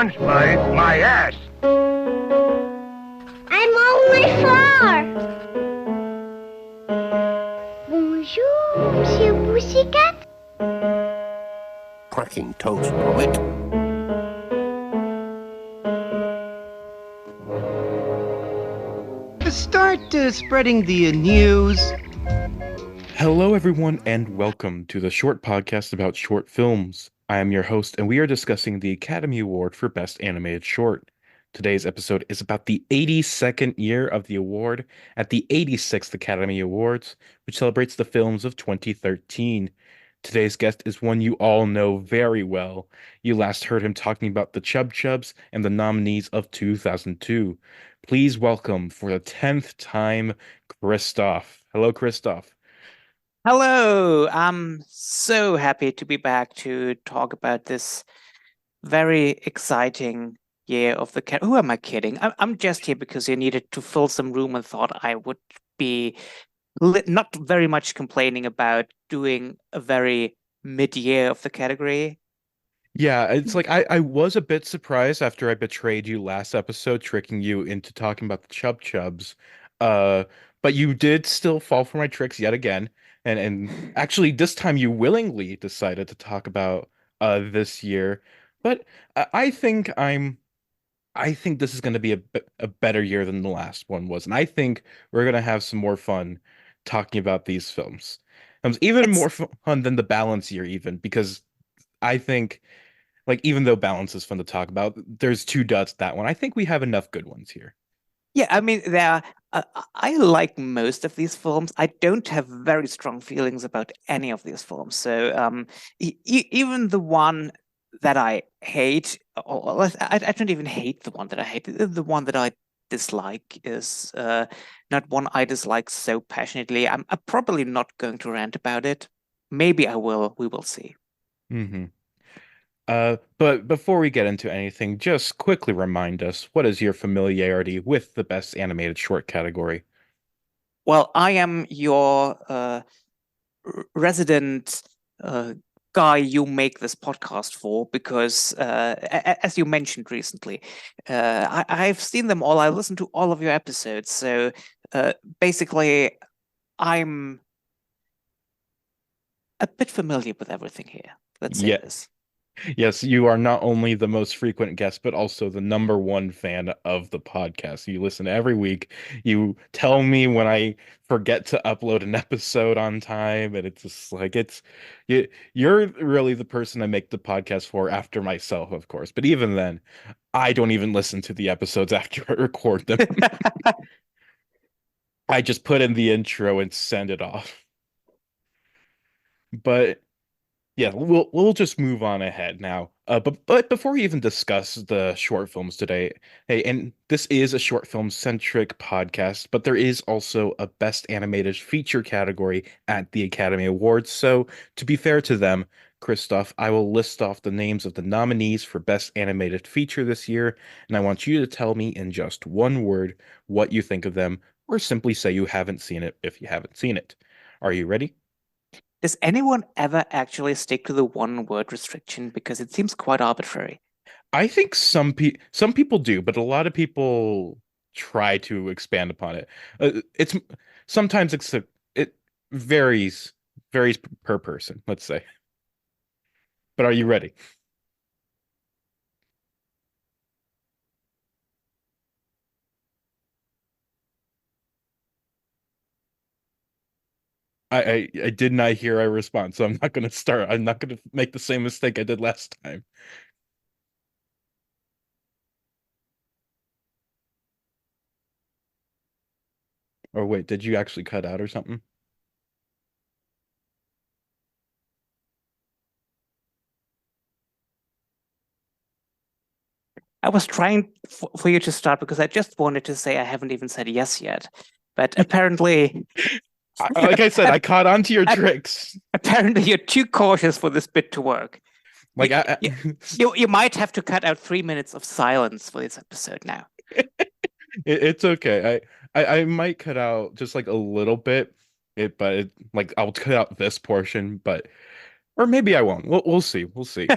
once, but my ass. I'm only 4. Bonjour, Monsieur Pussycat. Cracking toast, Robert. Start spreading the news. Hello, everyone, and welcome to the short podcast about short films. I am your host, and we are discussing the Academy Award for Best Animated Short. Today's episode is about the 82nd year of the award at the 86th Academy Awards, which celebrates the films of 2013. Today's guest is one you all know very well. You last heard him talking about the Chub Chubs and the nominees of 2002. Please welcome, for the 10th time, Christof. Hello, Christof. Hello, I'm so happy to be back to talk about this very exciting year of the cat. Who am I kidding? I'm just here because you needed to fill some room and thought I would be not very much complaining about doing a very mid-year of the category. Yeah, it's like I was a bit surprised after I betrayed you last episode, tricking you into talking about the Chub Chubs. Uh, but you did still fall for my tricks yet again. And actually this time you willingly decided to talk about this year. But I think this is going to be a better year than the last one was. And I think we're going to have some more fun talking about these films. Even It's more fun than the balance year even because I think like even though balance is fun to talk about, there's two duds that one. I think we have enough good ones here. Yeah, I mean, I like most of these films. I don't have very strong feelings about any of these films. So, even the one that I hate, or I don't even hate the one that I hate. The one that I dislike is not one I dislike so passionately. I'm probably not going to rant about it. Maybe I will. We will see. Hmm. But before we get into anything, just quickly remind us, what is your familiarity with the best animated short category? Well, I am your resident guy you make this podcast for because, as you mentioned recently, I've seen them all. I listened to all of your episodes. So basically, I'm a bit familiar with everything here. Let's say Yeah, this. yes, you are not only the most frequent guest, but also the number one fan of the podcast. You listen every week. You tell me when I forget to upload an episode on time, and it's just like you're really the person I make the podcast for after myself, of course. But even then, I don't even listen to the episodes after I record them. I just put in the intro and send it off. But yeah, we'll just move on ahead now. But before we even discuss the short films today, hey, and this is a short film centric podcast, but there is also a best animated feature category at the Academy Awards. So to be fair to them, Christoph, I will list off the names of the nominees for best animated feature this year, and I want you to tell me in just one word what you think of them, or simply say you haven't seen it if you haven't seen it. Are you ready? Does anyone ever actually stick to the one word restriction? Because it seems quite arbitrary. I think some people do, but a lot of people try to expand upon it. It's sometimes it varies per person, let's say. But are you ready? I did not hear a response, so I'm not going to start. I'm not going to make the same mistake I did last time. Or wait, did you actually cut out or something? I was trying for you to start because I just wanted to say I haven't even said yes yet. But apparently, Like I said, I caught on to your tricks. apparently you're too cautious for this bit to work. You, Like I, you, you might have to cut out 3 minutes of silence for this episode now. it's okay. I might cut out just like a little bit, like I'll cut out this portion, but Or maybe I won't. We'll see. We'll see.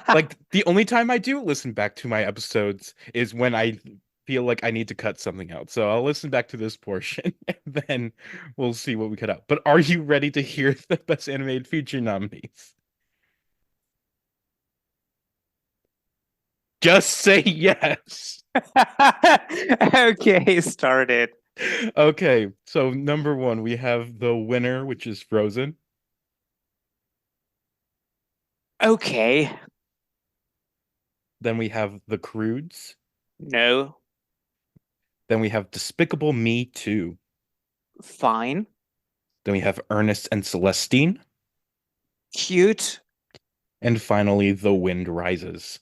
Like the only time I do listen back to my episodes is when I feel like I need to cut something out. So I'll listen back to this portion and then we'll see what we cut out. But are you ready to hear the best animated feature nominees? Just say yes. Okay, started. Okay, so number one, we have the winner, which is Frozen. Okay, Then we have The Croods. no, Then we have Despicable Me 2. fine, Then we have Ernest and Celestine. cute, And finally, The Wind Rises.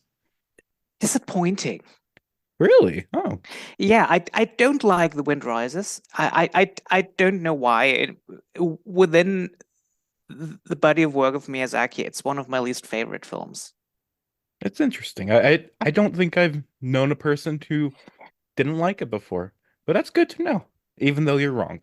disappointing. Really? Oh, Yeah, I don't like The Wind Rises. I don't know why. Within the body of work of Miyazaki, it's one of my least favorite films. it's interesting. I don't think I've known a person who didn't like it before, but that's good to know, even though you're wrong.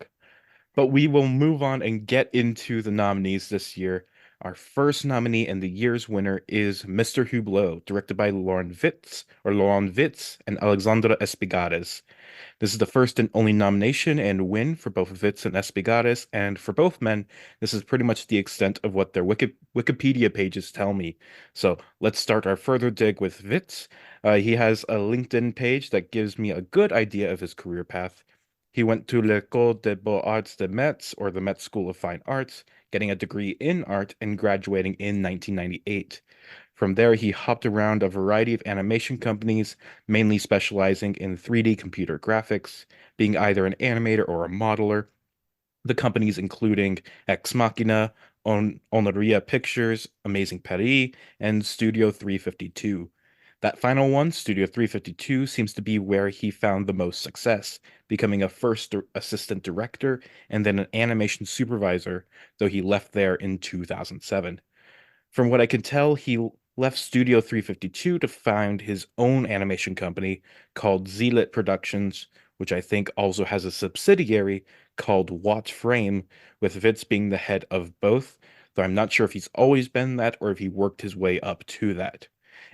But we will move on and get into the nominees this year. Our first nominee and the year's winner is Mr. Hublot, directed by Laurent Witz and Alexandra Espigares. This is the first and only nomination and win for both Witz and Espigares, and for both men, this is pretty much the extent of what their Wikipedia pages tell me. So let's start our further dig with Witz. He has a LinkedIn page that gives me a good idea of his career path. He went to l'École des Beaux-Arts de Metz, or the Met School of Fine Arts, getting a degree in art and graduating in 1998. From there, he hopped around a variety of animation companies, mainly specializing in 3D computer graphics, being either an animator or a modeler. The companies including Ex Machina, Onoria Pictures, Amazing Paris, and Studio 352. That final one, Studio 352, seems to be where he found the most success, becoming a first assistant director and then an animation supervisor, though he left there in 2007. From what I can tell, he left Studio 352 to found his own animation company called Zealot Productions, which I think also has a subsidiary called Watch Frame, with Vince being the head of both, though I'm not sure if he's always been that or if he worked his way up to that.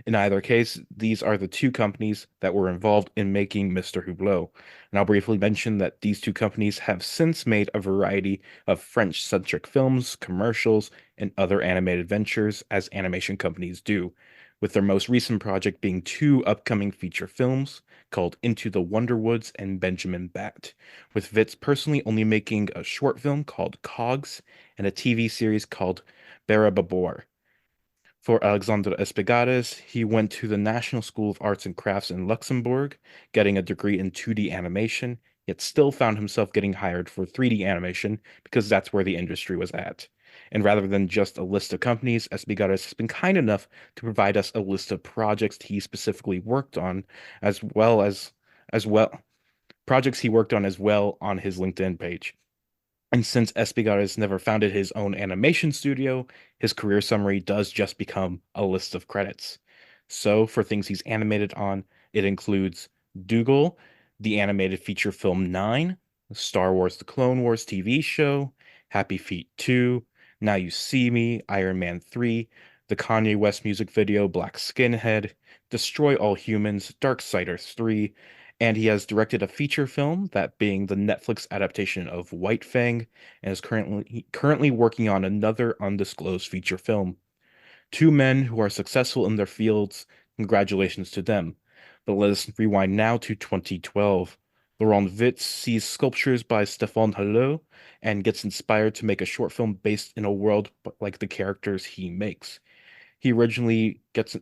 In either case, these are the two companies that were involved in making Mr. Hublot. And I'll briefly mention that these two companies have since made a variety of French-centric films, commercials, and other animated ventures, as animation companies do, with their most recent project being two upcoming feature films called Into the Wonderwoods and Benjamin Bat, with Vitz personally only making a short film called Cogs and a TV series called Barababor. For Alexandre Espigares, he went to the National School of Arts and Crafts in Luxembourg, getting a degree in 2D animation, yet still found himself getting hired for 3D animation because that's where the industry was at. And rather than just a list of companies, Espigares has been kind enough to provide us a list of projects he specifically worked on, as well projects he worked on as well on his LinkedIn page. And since Espigares never founded his own animation studio, his career summary does just become a list of credits. So, for things he's animated on, it includes Dougal, the animated feature film 9, Star Wars The Clone Wars TV show, Happy Feet 2, Now You See Me, Iron Man 3, the Kanye West music video Black Skinhead, Destroy All Humans, Darksiders 3, and he has directed a feature film, that being the Netflix adaptation of White Fang, and is currently working on another undisclosed feature film. Two men who are successful in their fields, congratulations to them. But let us rewind now to 2012. Laurent Witz sees sculptures by Stéphane Hullot and gets inspired to make a short film based in a world like the characters he makes. He originally gets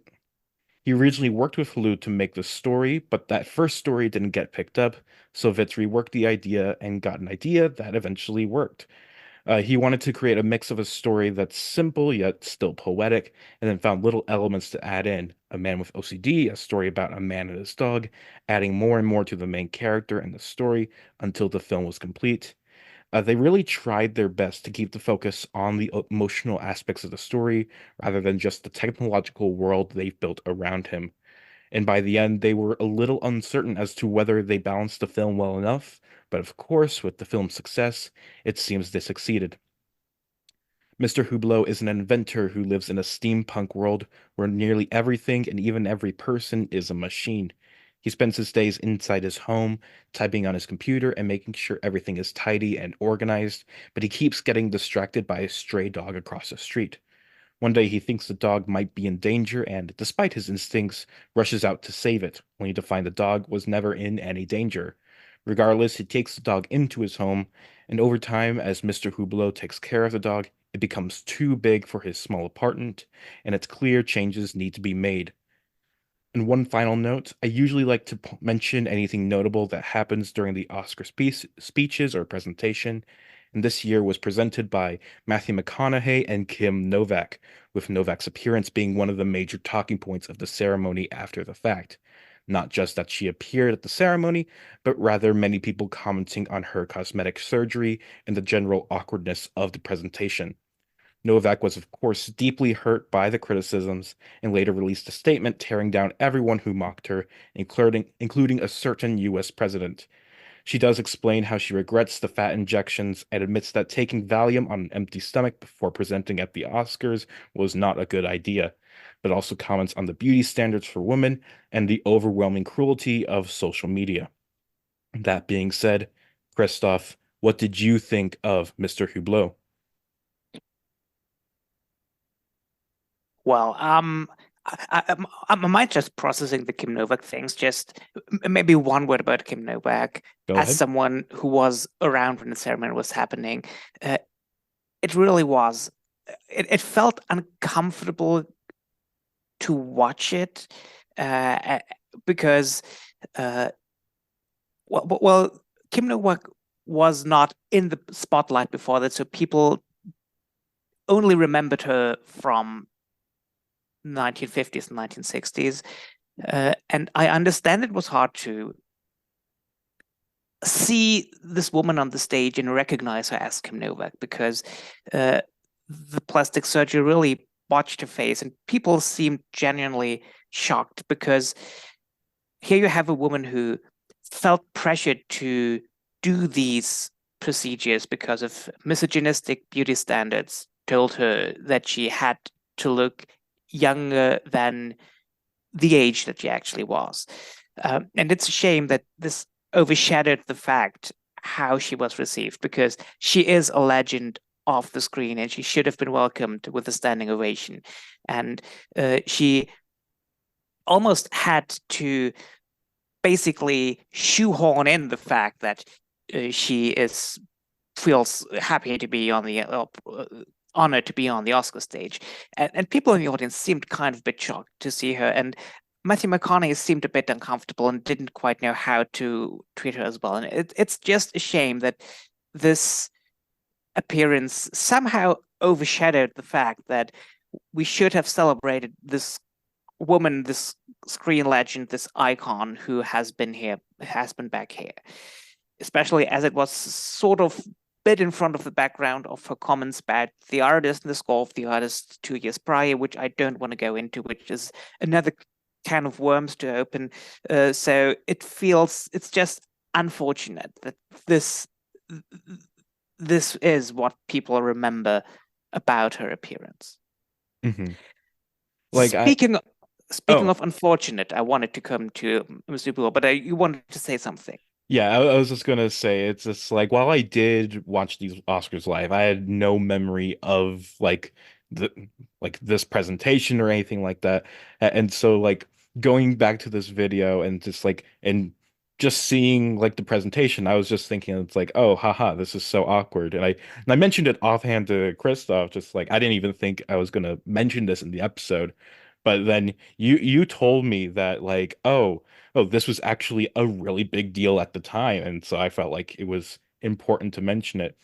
he originally worked with Hullot to make the story, but that first story didn't get picked up, so Witz reworked the idea and got an idea that eventually worked. He wanted to create a mix of a story that's simple yet still poetic, and then found little elements to add in. A man with OCD, a story about a man and his dog, adding more and more to the main character and the story until the film was complete. They really tried their best to keep the focus on the emotional aspects of the story rather than just the technological world they've built around him. And by the end, they were a little uncertain as to whether they balanced the film well enough, but of course, with the film's success, it seems they succeeded. Mr. Hublot is an inventor who lives in a steampunk world where nearly everything and even every person is a machine. He spends his days inside his home, typing on his computer and making sure everything is tidy and organized, but he keeps getting distracted by a stray dog across the street. One day he thinks the dog might be in danger and, despite his instincts, rushes out to save it, only to find the dog was never in any danger. Regardless, he takes the dog into his home, and over time, as Mr. Hublot takes care of the dog, it becomes too big for his small apartment, and it's clear changes need to be made. And one final note, I usually like to mention anything notable that happens during the Oscar speeches or presentation, and this year was presented by Matthew McConaughey and Kim Novak, with Novak's appearance being one of the major talking points of the ceremony after the fact. Not just that she appeared at the ceremony, but rather many people commenting on her cosmetic surgery and the general awkwardness of the presentation. Novak was, of course, deeply hurt by the criticisms and later released a statement tearing down everyone who mocked her, including a certain US president. She does explain how she regrets the fat injections and admits that taking Valium on an empty stomach before presenting at the Oscars was not a good idea, but also comments on the beauty standards for women and the overwhelming cruelty of social media. That being said, Christoph, what did you think of Mr. Hublot? Well, I might just processing the Kim Novak things. Just maybe one word about Kim Novak Go as ahead. someone who was around when the ceremony was happening. Uh, it really was. It felt uncomfortable to watch it because, well, Kim Novak was not in the spotlight before that, so people only remembered her from 1950s and 1960s. And I understand it was hard to see this woman on the stage and recognize her as Kim Novak because the plastic surgery really botched her face, and people seemed genuinely shocked because here you have a woman who felt pressured to do these procedures because of misogynistic beauty standards told her that she had to look younger than the age that she actually was. And it's a shame that this overshadowed the fact how she was received because she is a legend of the screen and she should have been welcomed with a standing ovation. And she almost had to basically shoehorn in the fact that she feels happy to be on the honored to be on the Oscar stage. And people in the audience seemed kind of a bit shocked to see her. And Matthew McConaughey seemed a bit uncomfortable and didn't quite know how to treat her as well. And it's just a shame that this appearance somehow overshadowed the fact that we should have celebrated this woman, this screen legend, this icon who has been back here, especially as it was sort of bit in front of the background of her comments about the artist and the score of the artist 2 years prior, which I don't want to go into, which is another can of worms to open. So it's just unfortunate that this is what people remember about her appearance. Mm-hmm. Like Speaking oh, of unfortunate, I wanted to come to Mr. Blue, but you wanted to say something. yeah, I was just gonna say it's just like while I did watch these Oscars live, I had no memory of the this presentation or anything like that. And so like going back to this video and just seeing like the presentation, I was just thinking it's like, oh, haha, this is so awkward. And I mentioned it offhand to Christoph, just like I didn't even think I was gonna mention this in the episode. But then you told me that like, oh, this was actually a really big deal at the time. And so I felt like it was important to mention it.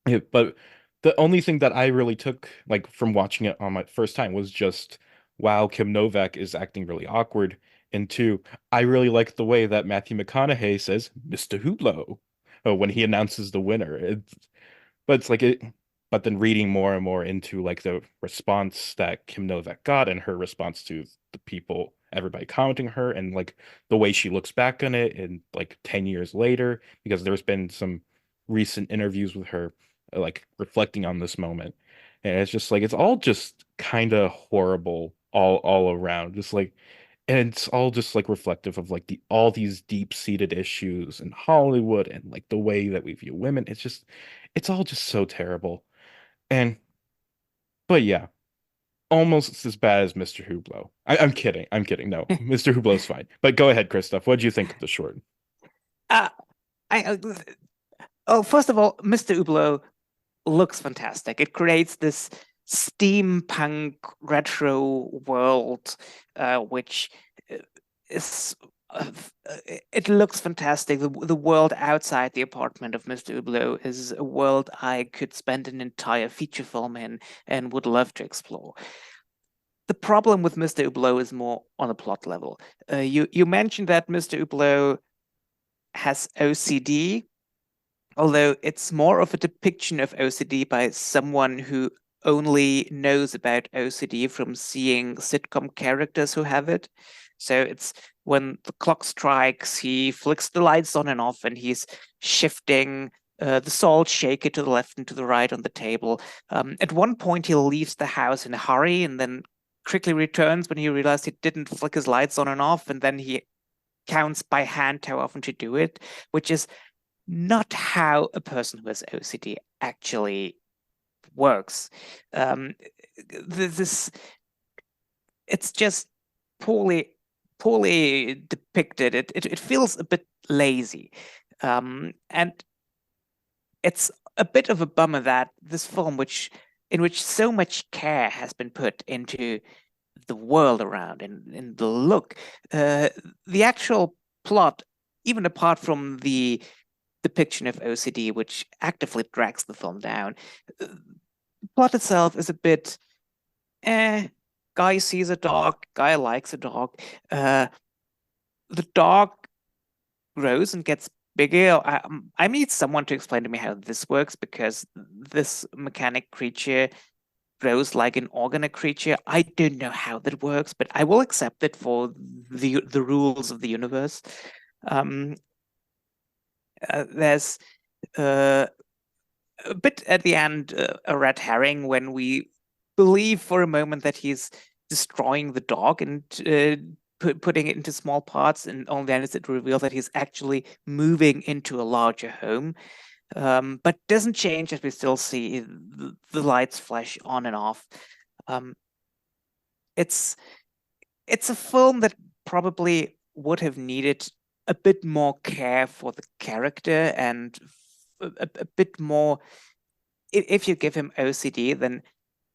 Yeah, but the only thing that I really took like from watching it on my first time was just, wow, Kim Novak is acting really awkward. And two, I really like the way that Matthew McConaughey says Mr. Hublot when he announces the winner. But it's like but then reading more and more into like the response that Kim Novak got and her response to the people, everybody commenting her and like the way she looks back on it and like 10 years later, because there's been some recent interviews with her like reflecting on this moment. And it's just like it's all just kind of horrible all around. Just like and it's all just like reflective of like the all these deep-seated issues in Hollywood and like the way that we view women. It's all just so terrible. And but yeah, almost as bad as Mr. Hublot. I'm kidding. I'm kidding. No, Mr. Hublot's fine. But go ahead, Christoph. What do you think of the short? Uh, I first of all, Mr. Hublot looks fantastic. It creates this steampunk retro world, which is it looks fantastic. The world outside the apartment of Mr. Hublot is a world I could spend an entire feature film in and would love to explore. The problem with Mr. Hublot is more on a plot level. You mentioned that Mr. Hublot has OCD, although it's more of a depiction of OCD by someone who only knows about OCD from seeing sitcom characters who have it. So it's when the clock strikes, he flicks the lights on and off, and he's shifting the salt shaker to the left and to the right on the table. At one point, he leaves the house in a hurry and then quickly returns when he realized he didn't flick his lights on and off, and then he counts by hand how often to do it, which is not how a person who has OCD actually works. This it's just poorly depicted. It feels a bit lazy, and it's a bit of a bummer that this film, in which so much care has been put into the world around and in the look, the actual plot, even apart from the depiction of OCD, which actively drags the film down, the plot itself is a bit, guy sees a dog, guy likes a dog. The dog grows and gets bigger. I need someone to explain to me how this works, because this mechanic creature grows like an organic creature. I don't know how that works, but I will accept it for the rules of the universe. There's a bit at the end, a red herring, when we believe for a moment that he's destroying the dog and putting it into small parts, and only then is it revealed that he's actually moving into a larger home. But doesn't change as we still see the lights flash on and off. It's a film that probably would have needed a bit more care for the character, and a bit more. If you give him OCD, then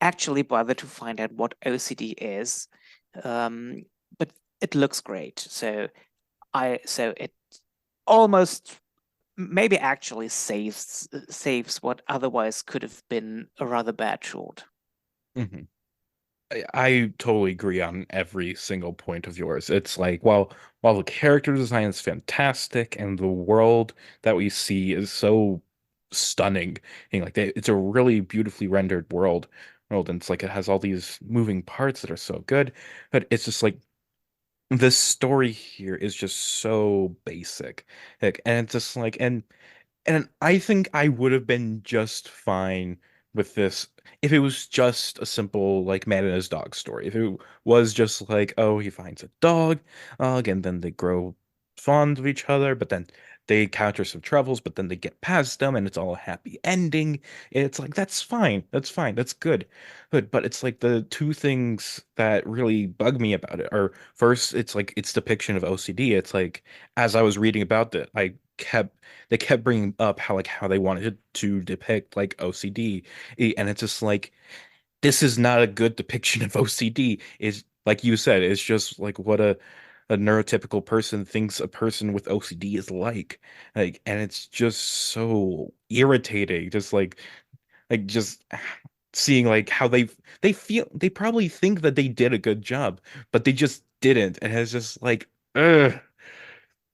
actually bother to find out what OCD is. But it looks great, so it almost maybe actually saves what otherwise could have been a rather bad short. Mhm. I totally agree on every single point of yours. It's like while the character design is fantastic and the world that we see is so stunning, and like it's a really beautifully rendered world, and it's like it has all these moving parts that are so good, but it's just like the story here is just so basic. Like, and it's just like and I think I would have been just fine with this if it was just a simple like man and his dog story. If it was just like, oh, he finds a dog, and then they grow fond of each other, but then they encounter some troubles, but then they get past them and it's all a happy ending. It's like that's fine. That's fine. That's good. But it's like the two things that really bug me about it are first, it's like its depiction of OCD. It's like as I was reading about it, they kept bringing up how they wanted to depict like OCD, and it's just like this is not a good depiction of OCD. Is like you said, it's just like what a neurotypical person thinks a person with OCD is like, and it's just so irritating. Just like just seeing like how they probably think that they did a good job, but they just didn't, and it's just like ugh.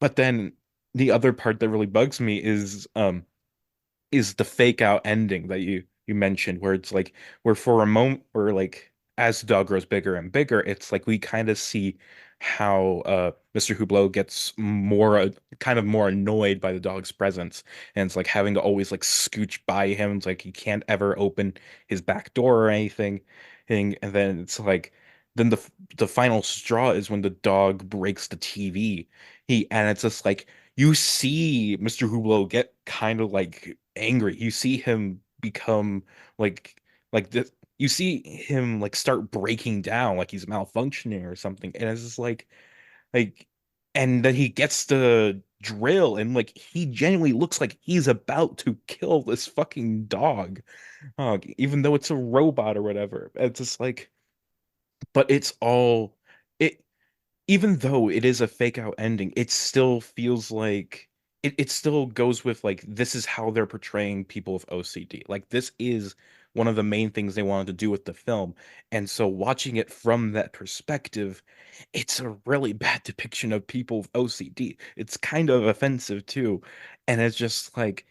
But then the other part that really bugs me is the fake out ending that you mentioned, where it's like where for a moment where like as the dog grows bigger and bigger, it's like we kind of see how Mr. Hublot gets more kind of more annoyed by the dog's presence, and it's like having to always like scooch by him. It's like he can't ever open his back door or anything, and then it's like then the final straw is when the dog breaks the TV. And it's just like you see Mr. Hublot get kind of like angry. You see him become like this. You see him like start breaking down, like he's malfunctioning or something, and it's just like, and then he gets the drill, and like he genuinely looks like he's about to kill this fucking dog, even though it's a robot or whatever. It's just like, but it's all it even though it is a fake out ending, it still feels like it still goes with like this is how they're portraying people with OCD. Like this is one of the main things they wanted to do with the film. And so watching it from that perspective, it's a really bad depiction of people with OCD. It's kind of offensive too. And it's just like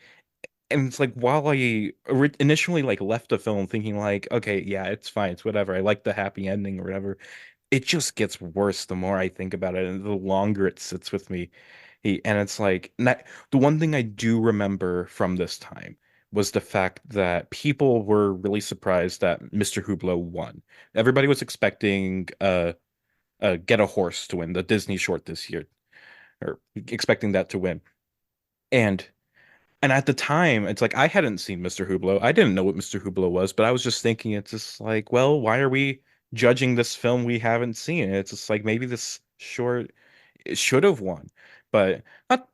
and it's like while initially like left the film thinking like, okay, yeah, it's fine, it's whatever. I like the happy ending or whatever, it just gets worse the more I think about it and the longer it sits with me. And it's like the one thing I do remember from this time was the fact that people were really surprised that Mr. Hublot won. Everybody was expecting Get a Horse to win, the Disney short this year, or expecting that to win. And and at the time, it's like I hadn't seen Mr. Hublot. I didn't know what Mr. Hublot was, but I was just thinking it's just like, well, why are we judging this film we haven't seen? It's just like maybe this short it should have won. But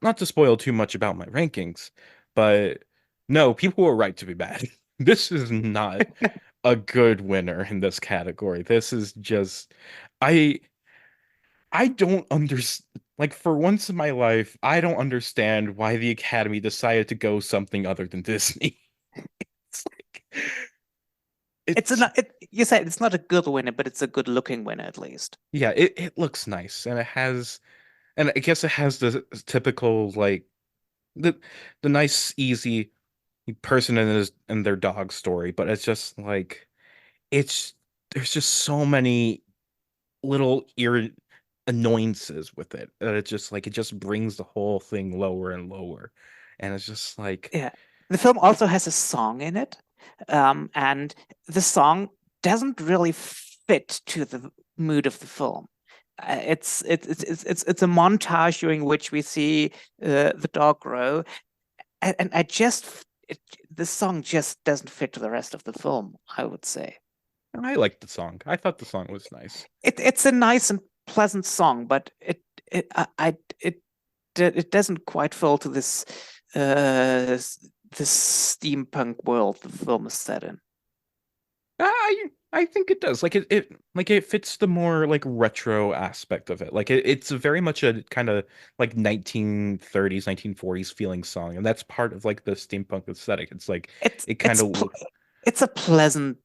not to spoil too much about my rankings, but no, people were right to be bad. This is not a good winner in this category. This is just I I don't understand. Like for once in my life, I don't understand why the Academy decided to go something other than Disney. It's like It's it's a you said it's not a good winner, but it's a good looking winner at least. yeah, it looks nice and it has and I guess it has the typical like the nice easy person and his and their dog story, but it's just like it's there's just so many little annoyances with it. It just like it just brings the whole thing lower and lower. And it's just like Yeah. The film also has a song in it, and the song doesn't really fit to the mood of the film. It's a montage during which we see the dog grow, and the song just doesn't fit to the rest of the film, I would say. I liked the song. I thought the song was nice. It's a nice and pleasant song, but it doesn't quite fall to this steampunk world the film is set in. I think it does. Like it like it fits the more like retro aspect of it. Like it's very much a kind of like 1930s, 1940s feeling song, and that's part of like the steampunk aesthetic. It's like It's it kind it's of pl- it's a pleasant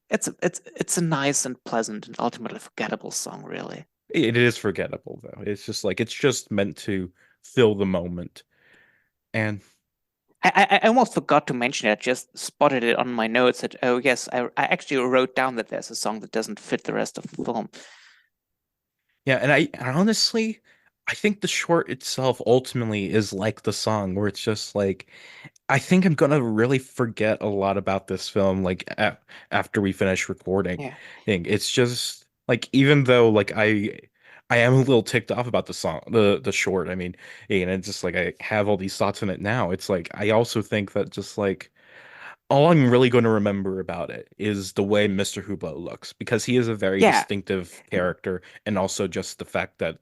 it's a nice and pleasant and ultimately forgettable song, really. it is forgettable though. It's just like it's just meant to fill the moment. And I almost forgot to mention it. I just spotted it on my notes that, oh yes, I actually wrote down that there's a song that doesn't fit the rest of the film. yeah, and I honestly I think the short itself ultimately is like the song where it's just like I think I'm gonna really forget a lot about this film like after we finish recording. Yeah. It's just like even though like I am a little ticked off about the song the short. I mean, and it's just like I have all these thoughts in it now. It's like I also think that just like all I'm really going to remember about it is the way Mr. Hublot looks because he is a very Yeah. distinctive character, and also just the fact that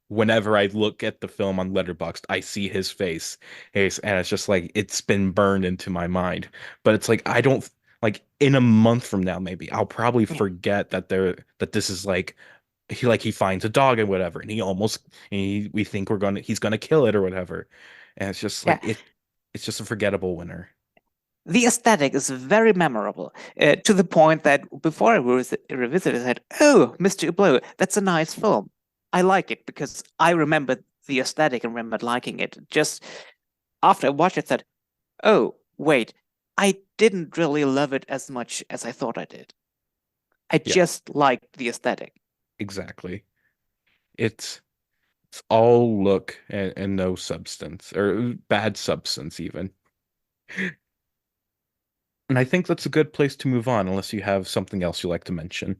whenever I look at the film on Letterboxd, I see his face, and it's just like it's been burned into my mind. But it's like I don't like in a month from now, maybe I'll probably Yeah. forget that this is like he finds a dog and whatever, and we think he's gonna kill it or whatever, and it's just Yeah. like it's just a forgettable winner. The aesthetic is very memorable, to the point that before I revisited, I said, "Oh, Mr. Hublot, that's a nice film. I like it because I remember the aesthetic and remembered liking it." Just after I watched it, I said, "Oh, wait, I didn't really love it as much as I thought I did. I Yeah, just liked the aesthetic." exactly. It's all look and no substance, or bad substance even. And I think that's a good place to move on, unless you have something else you'd like to mention.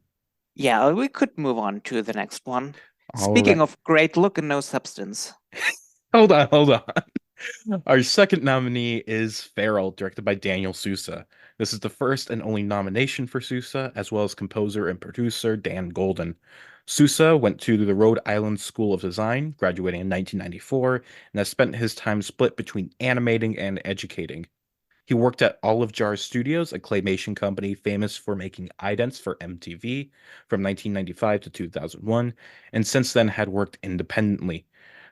Yeah, we could move on to the next one. All Speaking right. of great look and no substance. Hold on. Our second nominee is Feral, directed by Daniel Sousa. This is the first and only nomination for Sousa, as well as composer and producer Dan Golden. Sousa went to the Rhode Island School of Design, graduating in 1994, and has spent his time split between animating and educating. He worked at Olive Jar Studios, a claymation company famous for making idents for MTV from 1995 to 2001, and since then had worked independently.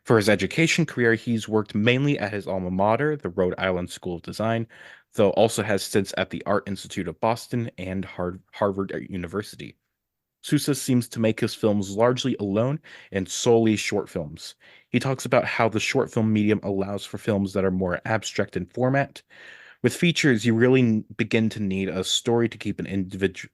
For his education career, he's worked mainly at his alma mater, the Rhode Island School of Design, though also has stints at the Art Institute of Boston and Harvard University. Sousa seems to make his films largely alone and solely short films. He talks about how the short film medium allows for films that are more abstract in format. With features, you really begin to need a story to keep an individual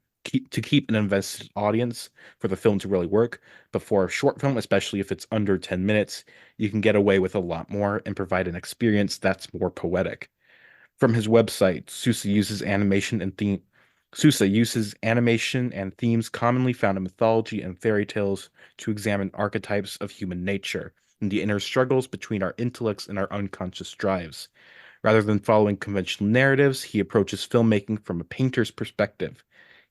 to keep an invested audience for the film to really work. But for a short film, especially if it's under 10 minutes, you can get away with a lot more and provide an experience that's more poetic. From his website, Sousa uses animation and themes commonly found in mythology and fairy tales to examine archetypes of human nature and the inner struggles between our intellects and our unconscious drives. Rather than following conventional narratives, he approaches filmmaking from a painter's perspective.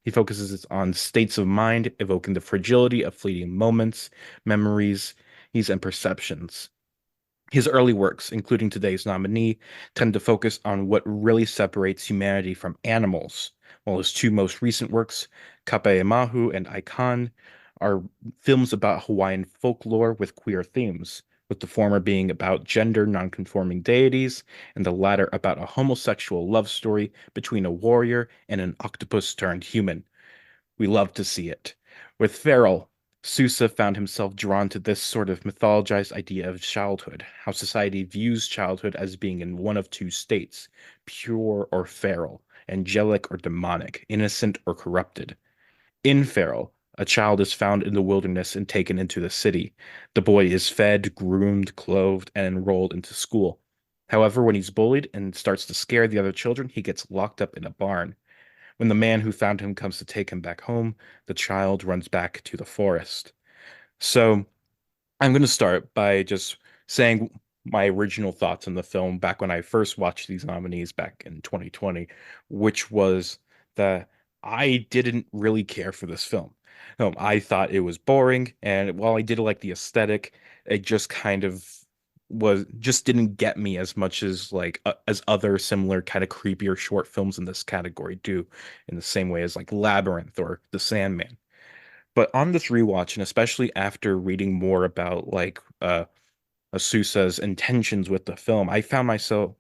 He focuses on states of mind, evoking the fragility of fleeting moments, memories, and perceptions. His early works, including today's nominee, tend to focus on what really separates humanity from animals, while his two most recent works, Kape'emahu and Icon, are films about Hawaiian folklore with queer themes, with the former being about gender nonconforming deities, and the latter about a homosexual love story between a warrior and an octopus turned human. We love to see it. With Farrell, Sousa found himself drawn to this sort of mythologized idea of childhood, how society views childhood as being in one of two states, pure or feral, angelic or demonic, innocent or corrupted. In Feral, a child is found in the wilderness and taken into the city. The boy is fed, groomed, clothed, and enrolled into school. However, when he's bullied and starts to scare the other children, he gets locked up in a barn. When the man who found him comes to take him back home, the child runs back to the forest. So I'm going to start by just saying my original thoughts on the film back when I first watched these nominees back in 2020, which was that I didn't really care for this film. I thought it was boring, and while I did like the aesthetic, it just kind of was just didn't get me as much as as other similar kind of creepier short films in this category do, in the same way as like Labyrinth or The Sandman. But on this rewatch, and especially after reading more about Asusa's intentions with the film, I found myself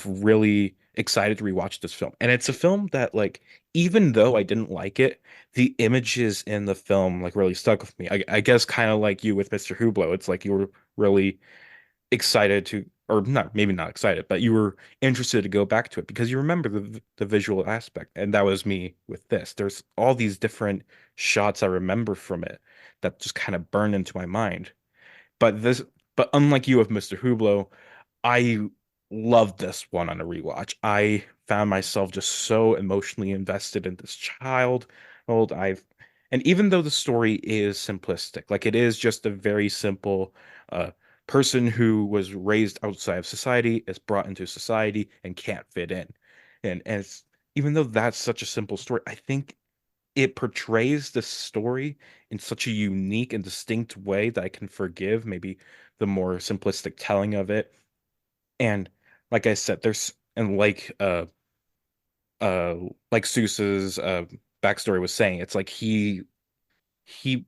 really excited to rewatch this film. And it's a film that, like, even though I didn't like it, the images in the film like really stuck with me. I guess kind of like you with Mr. Hublot, it's like you were really excited to, or not, maybe not excited, but you were interested to go back to it because you remember the visual aspect. And that was me with this. There's all these different shots I remember from it that just kind of burn into my mind. But this, but unlike you with Mr. Hublot, I loved this one on a rewatch. I found myself just so emotionally invested in this child. Old, and even though the story is simplistic, like it is just a very simple uh, person who was raised outside of society, is brought into society and can't fit in. And it's, even though that's such a simple story, I think it portrays the story in such a unique and distinct way that I can forgive maybe the more simplistic telling of it. And like I said, there's and uh like Seuss's backstory was saying, it's like he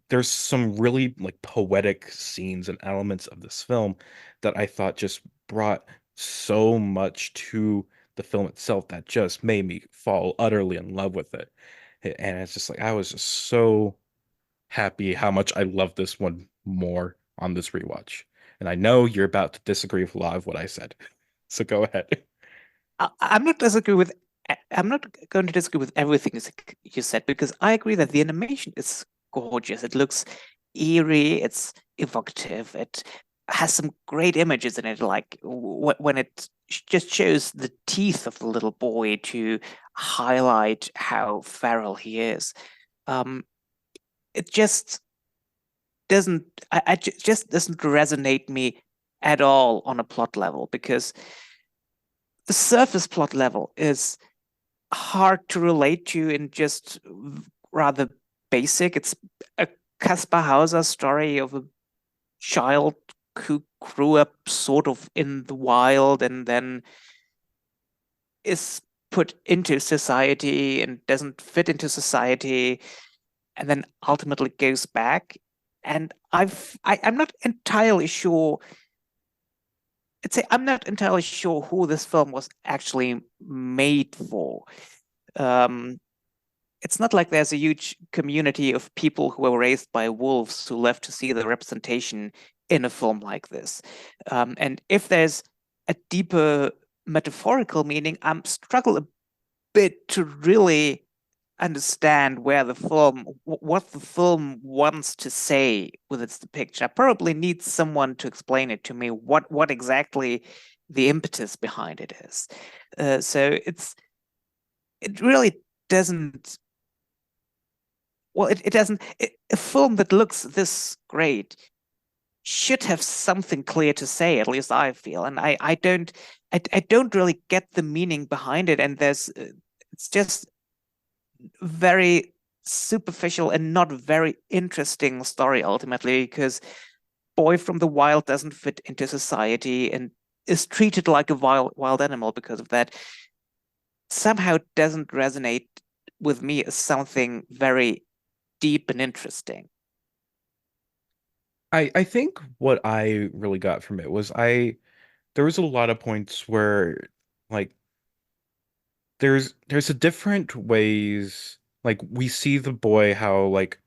there's some really like poetic scenes and elements of this film that I thought just brought so much to the film itself that just made me fall utterly in love with it. And it's just like I was just so happy how much I love this one more on this rewatch. And I know you're about to disagree with a lot of what I said. So go ahead. I'm not disagree with. I'm not going to disagree with everything you said because I agree that the animation is gorgeous. It looks eerie, it's evocative, it has some great images in it, like when it just shows the teeth of the little boy to highlight how feral he is. It just doesn't, just doesn't resonate me at all on a plot level, because the surface plot level is hard to relate to and just rather basic. It's a Caspar Hauser story of a child who grew up sort of in the wild and then is put into society and doesn't fit into society and then ultimately goes back. And I'm not entirely sure. I'm not entirely sure who this film was actually made for. It's not like there's a huge community of people who were raised by wolves who love to see the representation in a film like this. And if there's a deeper metaphorical meaning, I'm struggle a bit to really understand where the film, what the film wants to say with its depiction. I probably need someone to explain it to me, what exactly the impetus behind it is. So it really doesn't. Well, it doesn't. A film that looks this great should have something clear to say. At least I feel, and I don't really get the meaning behind it. And it's just very superficial and not very interesting story ultimately, because boy from the wild doesn't fit into society and is treated like a wild animal because of that. Somehow doesn't resonate with me as something very deep and interesting. I think what I really got from it was there was a lot of points where like there's a different ways, like we see the boy how like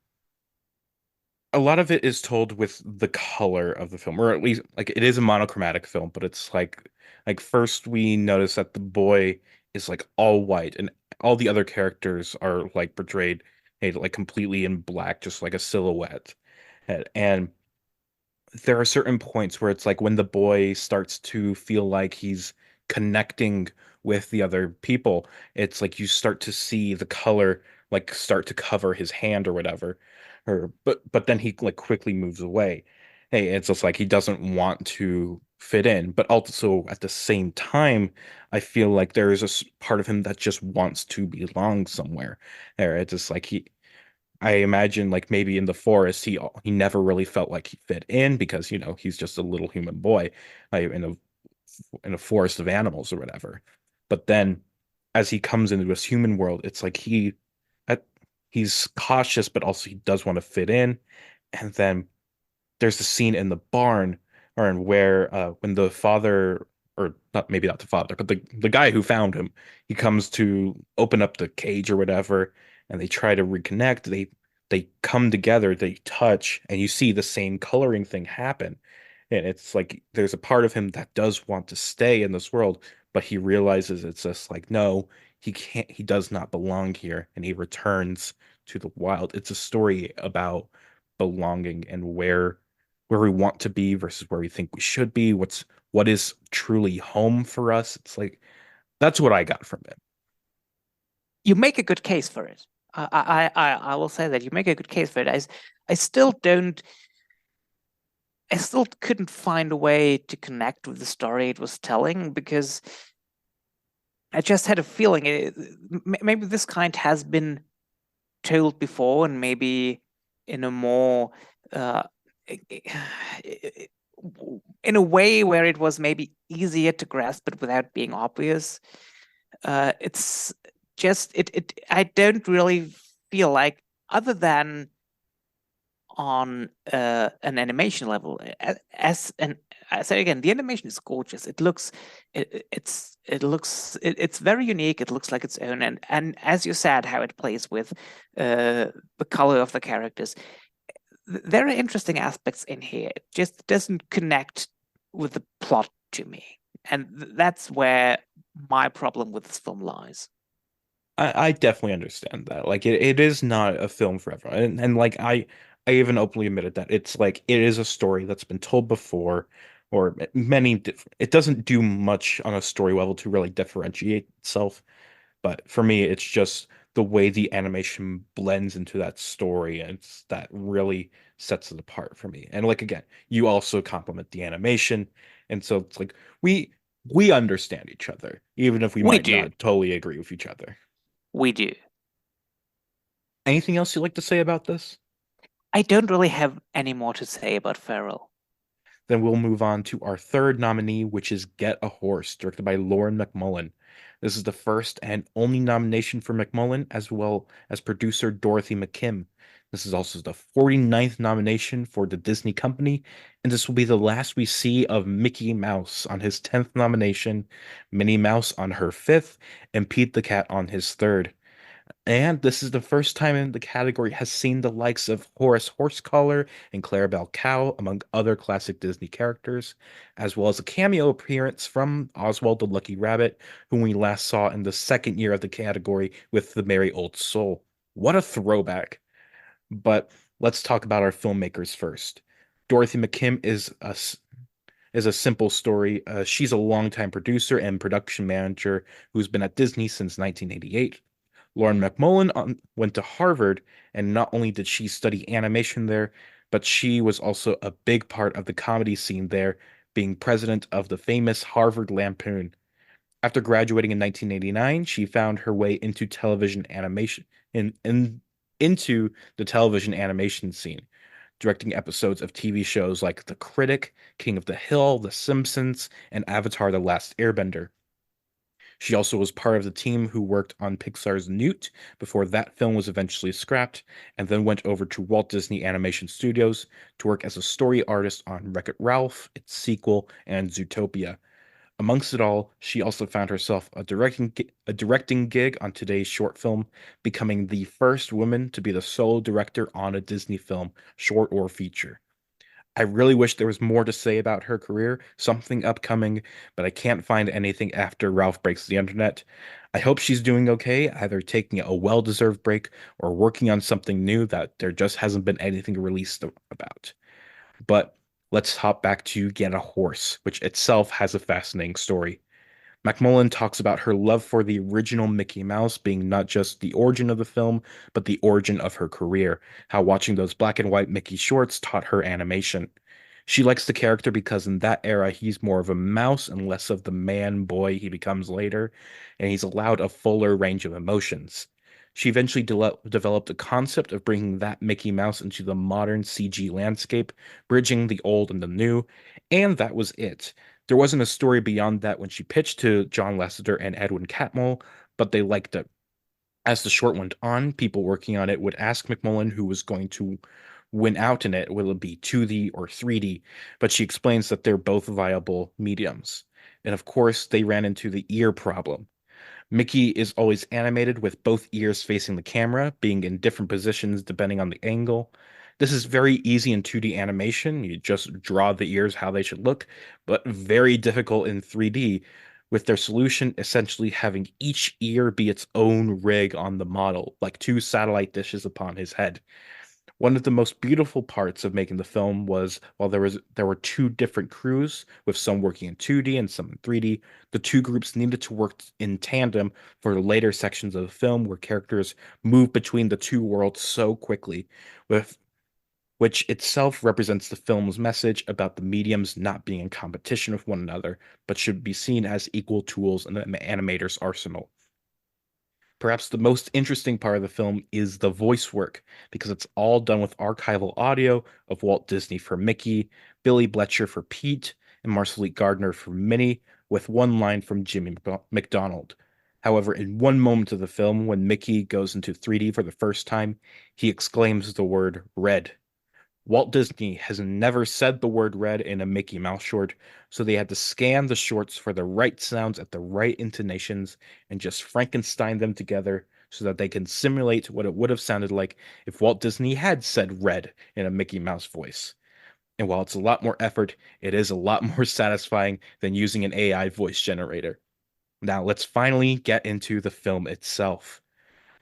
a lot of it is told with the color of the film, or at least like it is a monochromatic film, but it's like first we notice that the boy is like all white and all the other characters are like portrayed like completely in black, just like a silhouette. And there are certain points where it's like when the boy starts to feel like he's connecting with the other people, it's like you start to see the color like start to cover his hand or whatever. Or but then he like quickly moves away. Hey, it's just like he doesn't want to fit in, but also at the same time, I feel like there is a part of him that just wants to belong somewhere. There, it's just like I imagine like maybe in the forest he never really felt like he fit in because he's just a little human boy in a forest of animals or whatever. But then as he comes into this human world, it's like at- he's cautious, but also he does want to fit in. And then there's the scene in the barn or in where when the father, or not, maybe not the father, but the guy who found him, he comes to open up the cage or whatever, and they try to reconnect. They come together, they touch, and you see the same coloring thing happen. And it's like there's a part of him that does want to stay in this world, but he realizes it's just like, no, he can't, he does not belong here, and he returns to the wild. It's a story about belonging and where we want to be versus where we think we should be. What is truly home for us? It's like that's what I got from it. You make a good case for it. I will say that you make a good case for it. I still don't. I still couldn't find a way to connect with the story it was telling, because I just had a feeling maybe this kind has been told before, and maybe in a more uh, in a way where it was maybe easier to grasp it without being obvious. It's just I don't really feel like, other than on an animation level, as and I say again, the animation is gorgeous. It looks it's very unique. It looks like its own, and as you said, how it plays with the color of the characters. There are interesting aspects in here. It just doesn't connect with the plot to me, and that's where my problem with this film lies. I definitely understand that. Like it is not a film for everyone. And like I even openly admitted that it's like it is a story that's been told before, or it doesn't do much on a story level to really differentiate itself. But for me, it's just the way the animation blends into that story, and it's that really sets it apart for me. And like again, you also compliment the animation, and so it's like we understand each other, even if we We might do. not totally agree with each other. We do. Anything else you'd like to say about this? I don't really have any more to say about Feral. Then we'll move on to our third nominee, which is Get a Horse, directed by Lauren McMullen. This is the first and only nomination for McMullen, as well as producer Dorothy McKim. This is also the 49th nomination for the Disney Company, and this will be the last we see of Mickey Mouse on his 10th nomination, Minnie Mouse on her 5th, and Pete the Cat on his 3rd. And this is the first time in the category has seen the likes of Horace Horsecollar and Clarabelle Cow, among other classic Disney characters, as well as a cameo appearance from Oswald the Lucky Rabbit, whom we last saw in the second year of the category with The Merry Old Soul. What a throwback. But let's talk about our filmmakers first. Dorothy McKim is a simple story. She's a longtime producer and production manager who's been at Disney since 1988. Lauren McMullen went to Harvard, and not only did she study animation there, but she was also a big part of the comedy scene there, being president of the famous Harvard Lampoon. After graduating in 1989, she found her way into television animation into the television animation scene, directing episodes of TV shows like The Critic, King of the Hill, The Simpsons, and Avatar: The Last Airbender. She also was part of the team who worked on Pixar's Newt before that film was eventually scrapped, and then went over to Walt Disney Animation Studios to work as a story artist on Wreck-It Ralph, its sequel, and Zootopia. Amongst it all, she also found herself a directing gig on today's short film, becoming the first woman to be the sole director on a Disney film, short or feature. I really wish there was more to say about her career, something upcoming, but I can't find anything after Ralph breaks the internet. I hope she's doing okay, either taking a well-deserved break or working on something new that there just hasn't been anything released about. But let's hop back to Get a Horse, which itself has a fascinating story. McMullen talks about her love for the original Mickey Mouse being not just the origin of the film, but the origin of her career, how watching those black and white Mickey shorts taught her animation. She likes the character because in that era he's more of a mouse and less of the man boy he becomes later, and he's allowed a fuller range of emotions. She eventually developed a concept of bringing that Mickey Mouse into the modern CG landscape, bridging the old and the new, and that was it. There wasn't a story beyond that when she pitched to John Lasseter and Edwin Catmull, but they liked it. As the short went on, people working on it would ask McMullen who was going to win out in it. Will it be 2D or 3D? But she explains that they're both viable mediums. And of course, they ran into the ear problem. Mickey is always animated with both ears facing the camera, being in different positions depending on the angle. This is very easy in 2D animation. You just draw the ears how they should look, but very difficult in 3D, with their solution essentially having each ear be its own rig on the model, like two satellite dishes upon his head. One of the most beautiful parts of making the film was while there were two different crews, with some working in 2D and some in 3D, the two groups needed to work in tandem for the later sections of the film where characters move between the two worlds so quickly, with which itself represents the film's message about the mediums not being in competition with one another, but should be seen as equal tools in the animator's arsenal. Perhaps the most interesting part of the film is the voice work, because it's all done with archival audio of Walt Disney for Mickey, Billy Bletcher for Pete, and Marcellite Gardner for Minnie, with one line from Jimmy McDonald. However, in one moment of the film, when Mickey goes into 3D for the first time, he exclaims the word red. Walt Disney has never said the word red in a Mickey Mouse short, so they had to scan the shorts for the right sounds at the right intonations and just Frankenstein them together so that they can simulate what it would have sounded like if Walt Disney had said red in a Mickey Mouse voice. And while it's a lot more effort, it is a lot more satisfying than using an AI voice generator. Now, let's finally get into the film itself.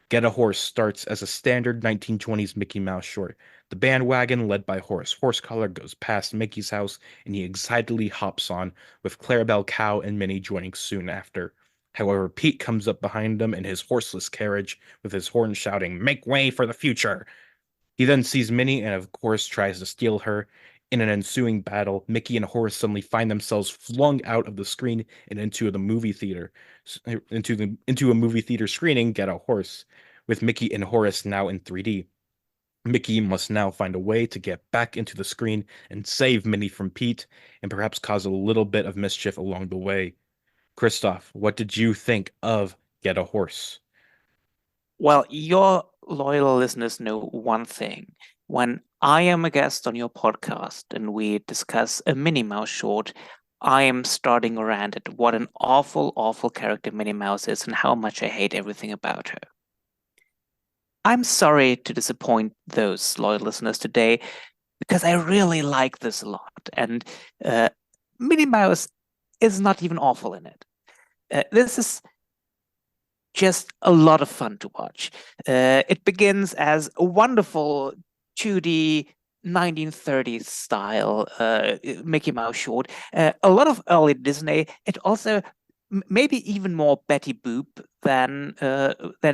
Get a Horse starts as a standard 1920s Mickey Mouse short. The bandwagon, led by Horace Horsecollar, goes past Mickey's house, and he excitedly hops on, with Clarabelle Cow and Minnie joining soon after. However, Pete comes up behind them in his horseless carriage, with his horn shouting, "Make way for the future!" He then sees Minnie and, of course, tries to steal her. In an ensuing battle, Mickey and Horace suddenly find themselves flung out of the screen and into the movie theater, into a movie theater screening, Get a Horse, with Mickey and Horace now in 3D. Mickey must now find a way to get back into the screen and save Minnie from Pete, and perhaps cause a little bit of mischief along the way. Christoph, what did you think of Get a Horse? Well, your loyal listeners know one thing. When I am a guest on your podcast and we discuss a Minnie Mouse short, I am starting a rant at what an awful, awful character Minnie Mouse is and how much I hate everything about her. I'm sorry to disappoint those loyal listeners today because I really like this a lot. And Minnie Mouse is not even awful in it. This is just a lot of fun to watch. It begins as a wonderful 2D 1930s style Mickey Mouse short. A lot of early Disney. It also maybe even more Betty Boop than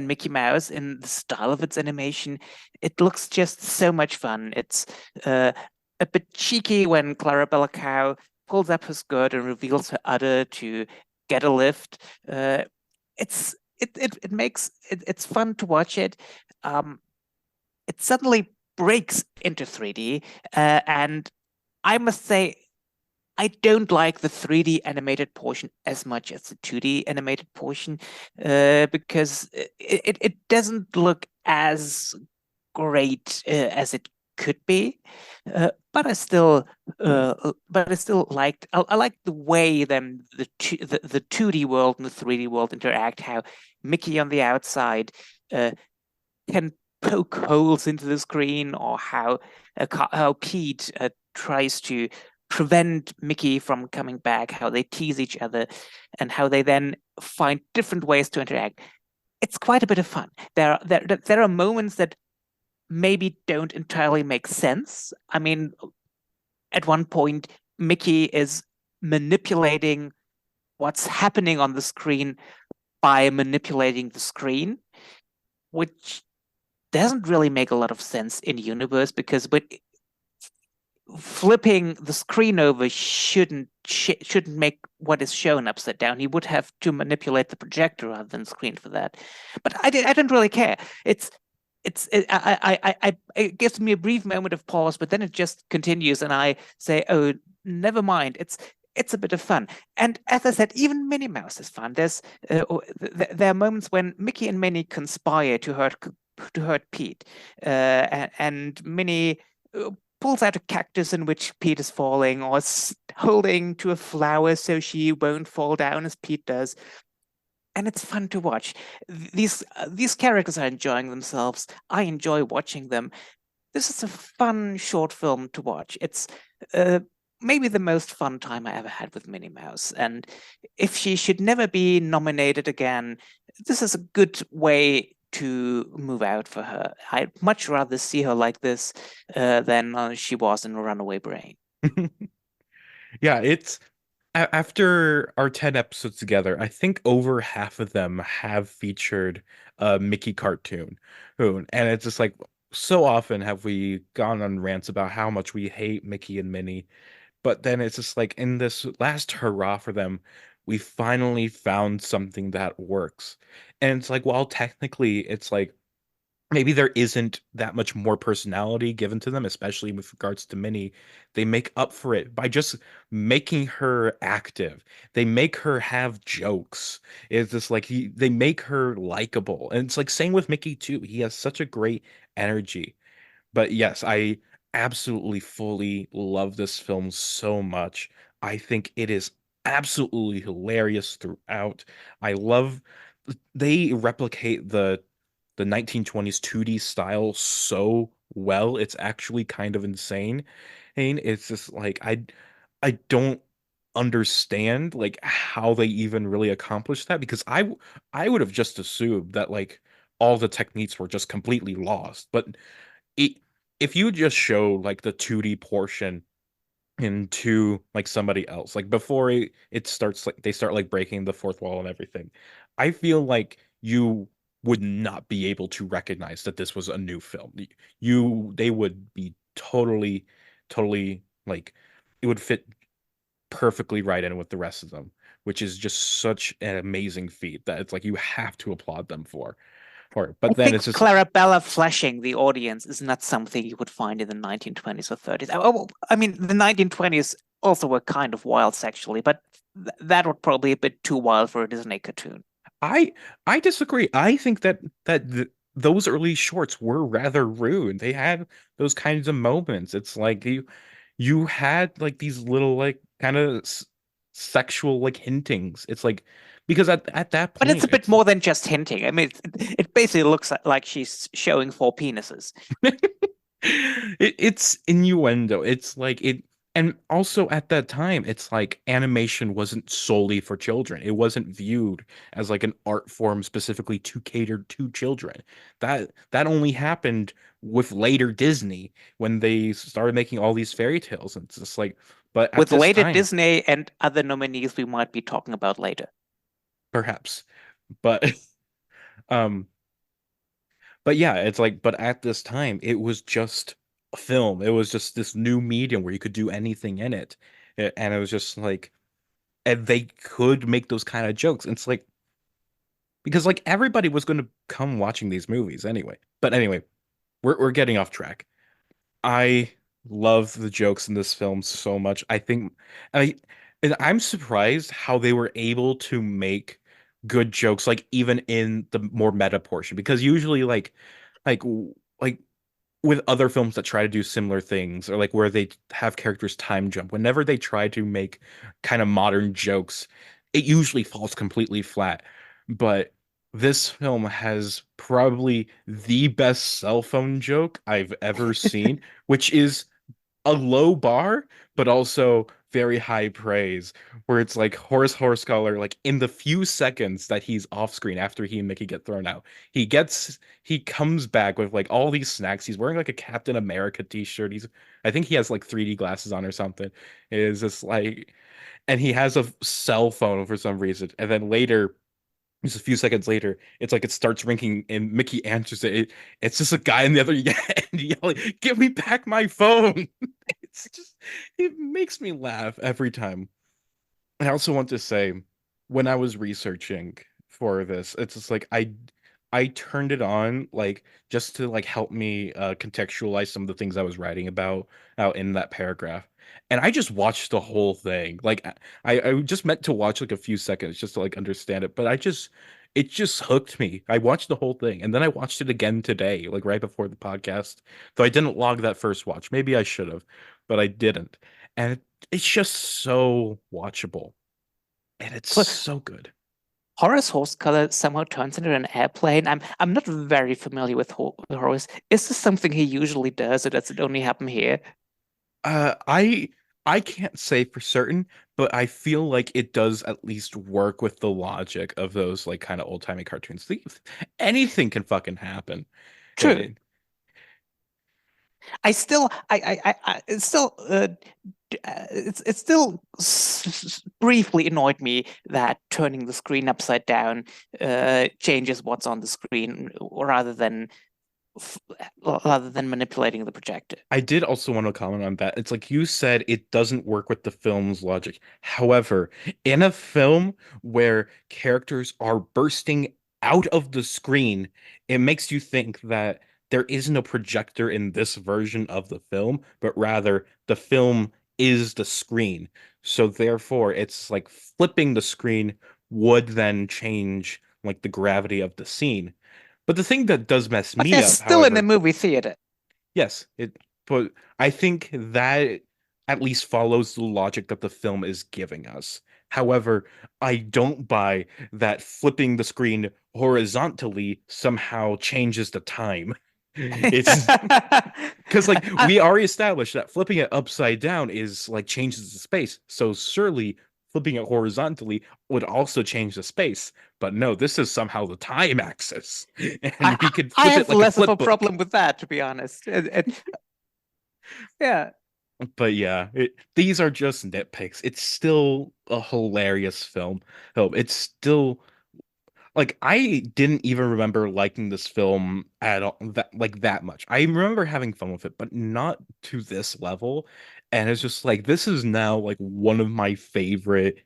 Mickey Mouse in the style of its animation. It looks just so much fun. It's a bit cheeky when Clarabella Cow pulls up her skirt and reveals her udder to get a lift. It makes it's fun to watch it. It suddenly breaks into 3D, and I must say I don't like the 3D animated portion as much as the 2D animated portion, because it doesn't look as great as it could be. But I still liked. I like the way then the 2D world and the 3D world interact. How Mickey on the outside can poke holes into the screen, or how Pete tries to prevent Mickey from coming back, how they tease each other, and how they then find different ways to interact. It's quite a bit of fun. There are moments that maybe don't entirely make sense. I mean, at one point, Mickey is manipulating what's happening on the screen by manipulating the screen, which doesn't really make a lot of sense in universe, because flipping the screen over shouldn't make what is shown upside down. He would have to manipulate the projector rather than the screen for that. But I don't really care. It gives me a brief moment of pause, but then it just continues, and I say, "Oh, never mind." It's a bit of fun, and as I said, even Minnie Mouse is fun. There are moments when Mickey and Minnie conspire to hurt Pete, and Minnie pulls out a cactus in which Pete is falling, or holding to a flower so she won't fall down as Pete does. And it's fun to watch. These characters are enjoying themselves. I enjoy watching them. This is a fun short film to watch. It's maybe the most fun time I ever had with Minnie Mouse. And if she should never be nominated again, this is a good way to move out for her. I'd much rather see her like this than she was in Runaway Brain. Yeah, it's after our 10 episodes together, I think over half of them have featured a Mickey cartoon. And it's just like, so often have we gone on rants about how much we hate Mickey and Minnie. But then it's just like, in this last hurrah for them, we finally found something that works. And it's like, while technically it's like, maybe there isn't that much more personality given to them, especially with regards to Minnie. They make up for it by just making her active. They make her have jokes. It's just like they make her likable. And it's like same with Mickey too. He has such a great energy. But yes, I absolutely fully love this film so much. I think it is absolutely hilarious throughout. I love they replicate the 1920s 2D style so well. It's actually kind of insane. And it's just like I don't understand like how they even really accomplished that, because I would have just assumed that like all the techniques were just completely lost. But it, if you just show like the 2D portion into like somebody else, like before it starts, like they start like breaking the fourth wall and everything, I feel like you would not be able to recognize that this was a new film. They would be totally like it would fit perfectly right in with the rest of them, which is just such an amazing feat that it's like you have to applaud them for it. I But then think it's just Clarabella flashing the audience is not something you would find in the 1920s or 30s. Oh, I mean, the 1920s also were kind of wild sexually, but that would probably be a bit too wild for a Disney cartoon. I I disagree. I think that those early shorts were rather rude. They had those kinds of moments. It's like you had like these little like kind of sexual like hintings. It's like because at that But it's point a bit it's more than just hinting. I mean, it basically looks like she's showing four penises. it's innuendo. It's like it, and also at that time, it's like animation wasn't solely for children. It wasn't viewed as like an art form specifically to cater to children. That only happened with later Disney when they started making all these fairy tales. And it's just like, but at With this later time, Disney and other nominees we might be talking about later. perhaps. But um But yeah, it's like, but at this time, it was just a film. It was just this new medium where you could do anything in it. And it was just like, and they could make those kind of jokes. And it's like, because like everybody was going to come watching these movies anyway. But anyway, we're getting off track. I love the jokes in this film so much. I think I and I'm surprised how they were able to make good jokes like even in the more meta portion because usually like like with other films that try to do similar things or like where they have characters time jump, whenever they try to make kind of modern jokes, it usually falls completely flat. But this film has probably the best cell phone joke I've ever seen, which is a low bar, but also very high praise, where it's like Horace Horsecollar, like in the few seconds that he's off screen after he and Mickey get thrown out, he comes back with like all these snacks. He's wearing like a Captain America t-shirt. I think he has like 3D glasses on or something. It is just like, and he has a cell phone for some reason. And then later, just a few seconds later, it's like it starts ringing and Mickey answers it. It's just a guy in the other end yelling, "Give me back my phone!" It's just, it makes me laugh every time. I also want to say, when I was researching for this, it's just like I turned it on like just to like help me contextualize some of the things I was writing about out in that paragraph. And I just watched the whole thing. Like I just meant to watch like a few seconds just to like understand it, but it just hooked me. I watched the whole thing and then I watched it again today, like right before the podcast. Though I didn't log that first watch. Maybe I should have, but I didn't. And it's just so watchable. And it's So so good. Horace Horsecolor somehow turns into an airplane. I'm not very familiar with Horace. Is this something he usually does, or does it only happen here? Uh, I I can't say for certain, but I feel like it does at least work with the logic of those like kind of old-timey cartoons. Anything can fucking happen. True. It, I still, it's still, it's still briefly annoyed me that turning the screen upside down changes what's on the screen rather than manipulating the projector. I did also want to comment on that. It's like you said, it doesn't work with the film's logic. However, in a film where characters are bursting out of the screen, it makes you think that there isn't a projector in this version of the film, but rather the film is the screen. So therefore, it's like flipping the screen would then change like the gravity of the scene. But the thing that does mess But me they're up, still in a however, movie theater. yes, but I think that at least follows the logic that the film is giving us. However, I don't buy that flipping the screen horizontally somehow changes the time. It's because like I, we already established that flipping it upside down is like changes the space. So surely flipping it horizontally would also change the space. But no, this is somehow the time axis, and we could I flip it have like a less of flip a book. problem with that, to be honest. Yeah. But yeah, these are just nitpicks. It's still a hilarious film. Oh, it's still like I didn't even remember liking this film at all that much. I remember having fun with it, but not to this level. And it's just like this is now like one of my favorite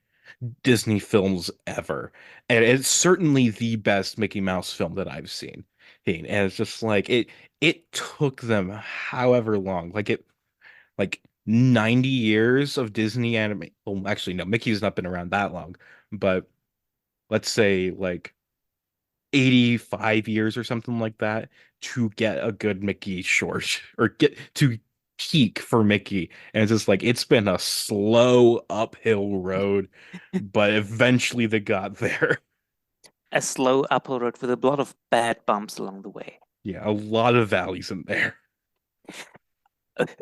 Disney films ever. And it's certainly the best Mickey Mouse film that I've seen. And it's just like it took them however long. Like 90 years of Disney anime. Well, actually no, Mickey's not been around that long, but let's say like 85 years or something like that to get a good Mickey short or get to peak for Mickey. And it's just like it's been a slow uphill road, but eventually they got there. A slow uphill road with a lot of bad bumps along the way. Yeah, a lot of valleys in there.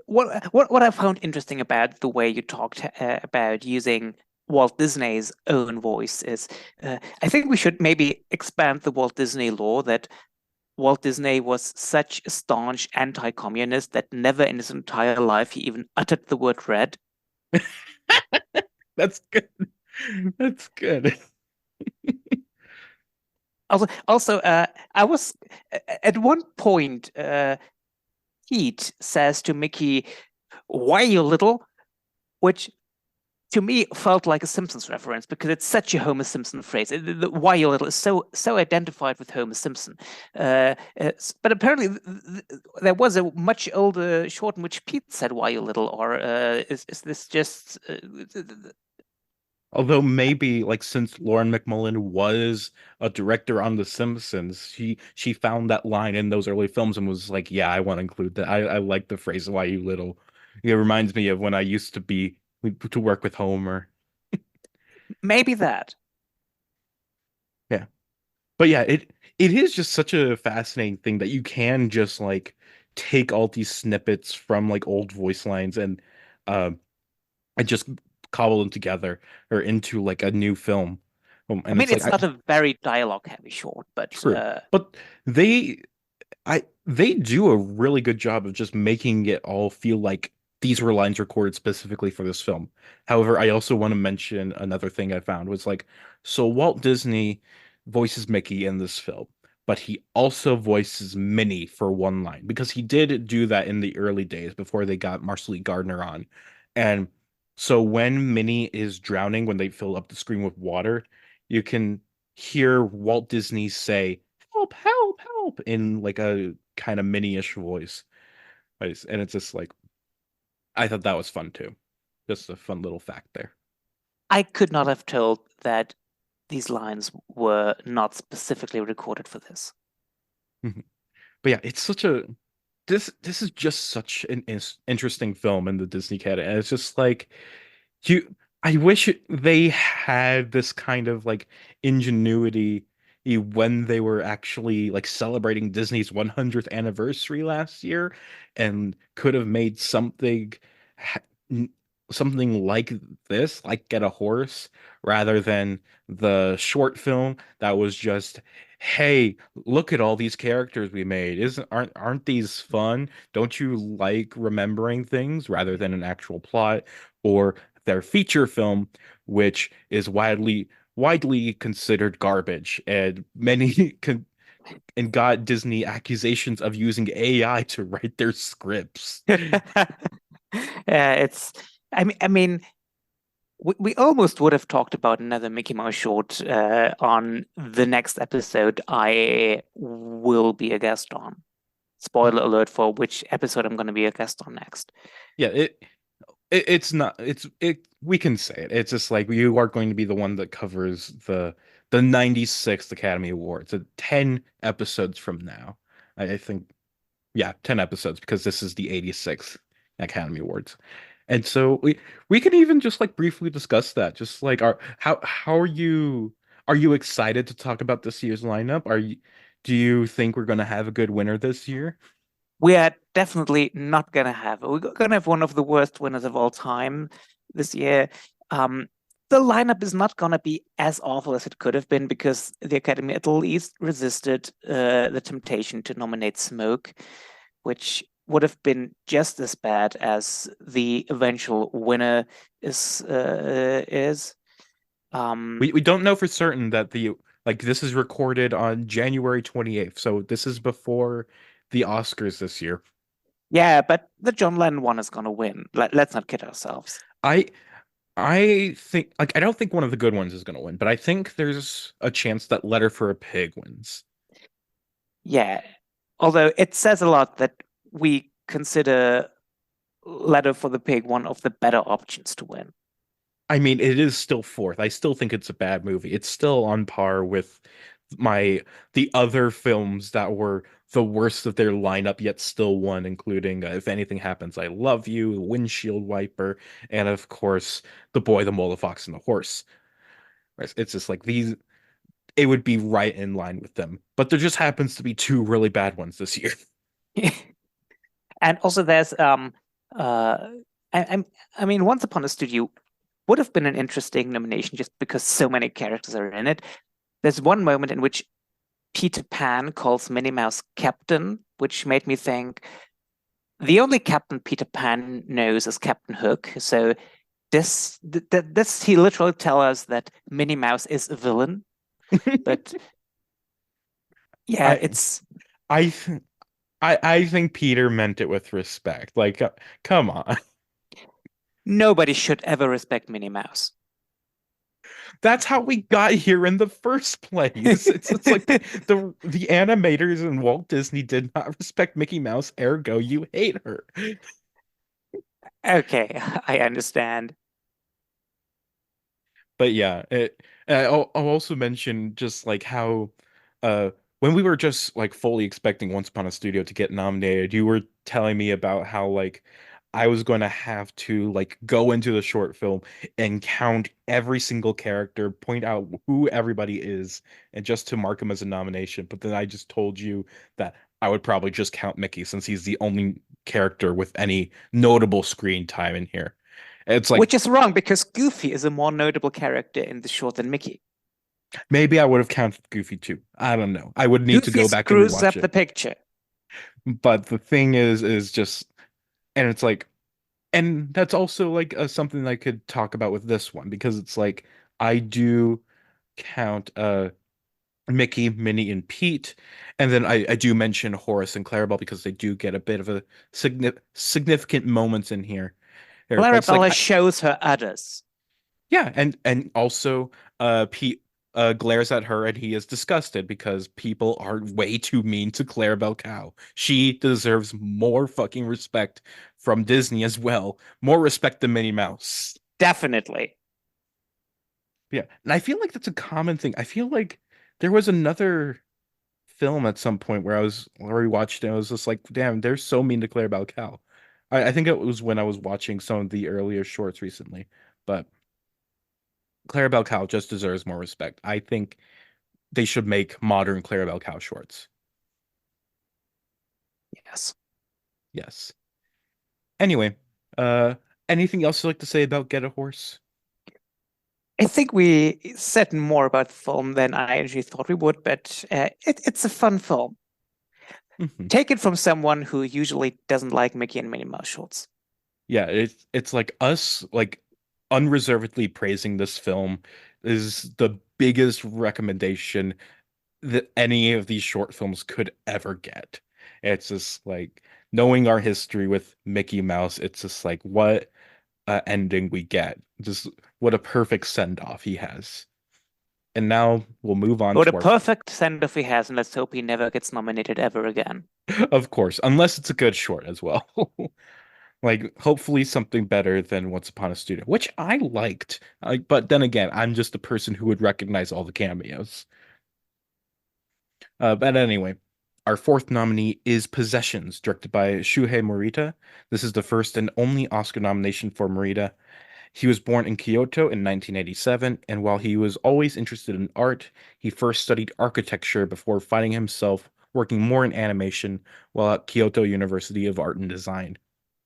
What I found interesting about the way you talked about using Walt Disney's own voice is I think we should maybe expand the Walt Disney lore that Walt Disney was such a staunch anti-communist that never in his entire life he even uttered the word red. That's good. That's good. Also, I was at one point. Pete says to Mickey, "Why you little?" Which to me felt like a Simpsons reference because it's such a Homer Simpson phrase. "Why you little" is so identified with Homer Simpson. But apparently there was a much older short in which Pete said "Why you little," or is this just? Although maybe like since Lauren McMullen was a director on The Simpsons, she found that line in those early films and was like, yeah, I want to include that. I like the phrase "Why you little." It reminds me of when I used to work with Homer. Maybe that. Yeah. But yeah, it is just such a fascinating thing that you can just like take all these snippets from like old voice lines um and just cobble them together or into like a new film. I And mean, it's like it's not a very dialogue heavy short, but true. But they they do a really good job of just making it all feel like these were lines recorded specifically for this film. However, I also want to mention another thing I found was like, so Walt Disney voices Mickey in this film, but he also voices Minnie for one line because he did do that in the early days before they got Marceline Gardner on. And so when Minnie is drowning, when they fill up the screen with water, you can hear Walt Disney say, "Help, help, help," in like a kind of mini-ish voice. And it's just like I thought that was fun too. Just a fun little fact there. I could not have told that these lines were not specifically recorded for this. Mhm. But yeah, it's such a this is just such an interesting film in the Disney cat, and it's just like you I wish they had this kind of like ingenuity when they were actually like celebrating Disney's 100th anniversary last year and could have made ha- n- something like this, like Get a Horse, rather than the short film that was just, hey, look at all these characters we made. Aren't these fun? Don't you like remembering things rather than an actual plot? Or their feature film, which is widely considered garbage, and and got Disney accusations of using AI to write their scripts. It's. I mean, we almost would have talked about another Mickey Mouse short on the next episode. I will be a guest on. Spoiler alert for which episode I'm going to be a guest on next. Yeah, it's not it we can say it. It's just like you are going to be the one that covers the 96th Academy Awards. 10 episodes from now. I think yeah, 10 episodes because this is the 86th Academy Awards. And so we can even just like briefly discuss that. Just like how are you excited to talk about this year's lineup? Do you think we're going to have a good winner this year? We are definitely not going to have. We're going to have one of the worst winners of all time this year. Um, the lineup is not going to be as awful as it could have been because the Academy at least resisted the temptation to nominate Smoke, which would have been just as bad as the eventual winner is. We don't know for certain that the like this is recorded on January 28th, so this is before the Oscars this year. Yeah, but the John Lennon one is going to win. Let's not kid ourselves. I I think like I don't think one of the good ones is going to win, but I think there's a chance that Letter for a Pig wins. Yeah, although it says a lot that we consider Letter for the Pig one of the better options to win. I mean, it is still fourth. I still think it's a bad movie. It's still on par with the other films that were the worst of their lineup, yet still won, including If Anything Happens, I Love You, Windshield Wiper, and of course, The Boy, the Mole, the Fox, and the Horse. It's just like these, it would be right in line with them. But there just happens to be two really bad ones this year. And also there's I mean Once Upon a Studio would have been an interesting nomination just because so many characters are in it. There's one moment in which Peter Pan calls Minnie Mouse Captain, which made me think the only Captain Peter Pan knows is Captain Hook. So this he literally tell us that Minnie Mouse is a villain. But yeah, I it's I I think Peter meant it with respect. Like, come on. nobody should ever respect Minnie Mouse. That's how we got here in the first place. It's like the animators in Walt Disney did not respect Mickey Mouse, ergo you hate her. Okay, I understand. But yeah, I'll also mention just like how uh when we were just like fully expecting Once Upon a Studio to get nominated, you were telling me about how like I was going to have to like go into the short film and count every single character, point out who everybody is, and just to mark him as a nomination. But then I just told you that I would probably just count Mickey since he's the only character with any notable screen time in here. It's like Which is wrong because Goofy is a more notable character in the short than Mickey. maybe I would have counted Goofy too. I don't know. I would need to Goofy go back and screws rewatch up the it. picture. But the thing is just, and it's like, and that's also like something I could talk about with this one because it's like I do count Mickey, Minnie, and Pete, and then I do mention Horace and Clarabelle because they do get a bit of a significant moments in here. But it's like Clarabella shows her udders. yeah, and also Pete glares at her and he is disgusted because people are way too mean to Clarabelle Cow. She deserves more fucking respect from Disney as well. More respect than Minnie Mouse. Definitely. Yeah. And I feel like that's a common thing. I feel like there was another film at some point where we watched it and I was just like, damn, they're so mean to Clarabelle Cow. I think it was when I was watching some of the earlier shorts recently. But Clarabelle Cow just deserves more respect. I think they should make modern Clarabelle Cow shorts. Yes. Yes. Anyway, uh, anything else you'd like to say about Get a Horse? I think we said more about the film than I actually thought we would, but it's a fun film. Mhm. Take it from someone who usually doesn't like Mickey and Minnie Mouse shorts. Yeah, it's like us like unreservedly praising this film is the biggest recommendation that any of these short films could ever get. It's just like knowing our history with Mickey Mouse, it's just like what ending we get. Just what a perfect send off he has. And now we'll move on What a to our, perfect send-off he has, and let's hope he never gets nominated ever again. of course, unless it's a good short as well. Like hopefully something better than Once Upon a Studio, which I liked. But then again, I'm just a person who would recognize all the cameos. But anyway, our fourth nominee is Possessions, directed by Shuhei Morita. This is the first and only Oscar nomination for Morita. He was born in Kyoto in 1987, and while he was always interested in art, he first studied architecture before finding himself working more in animation while at Kyoto University of Art and Design.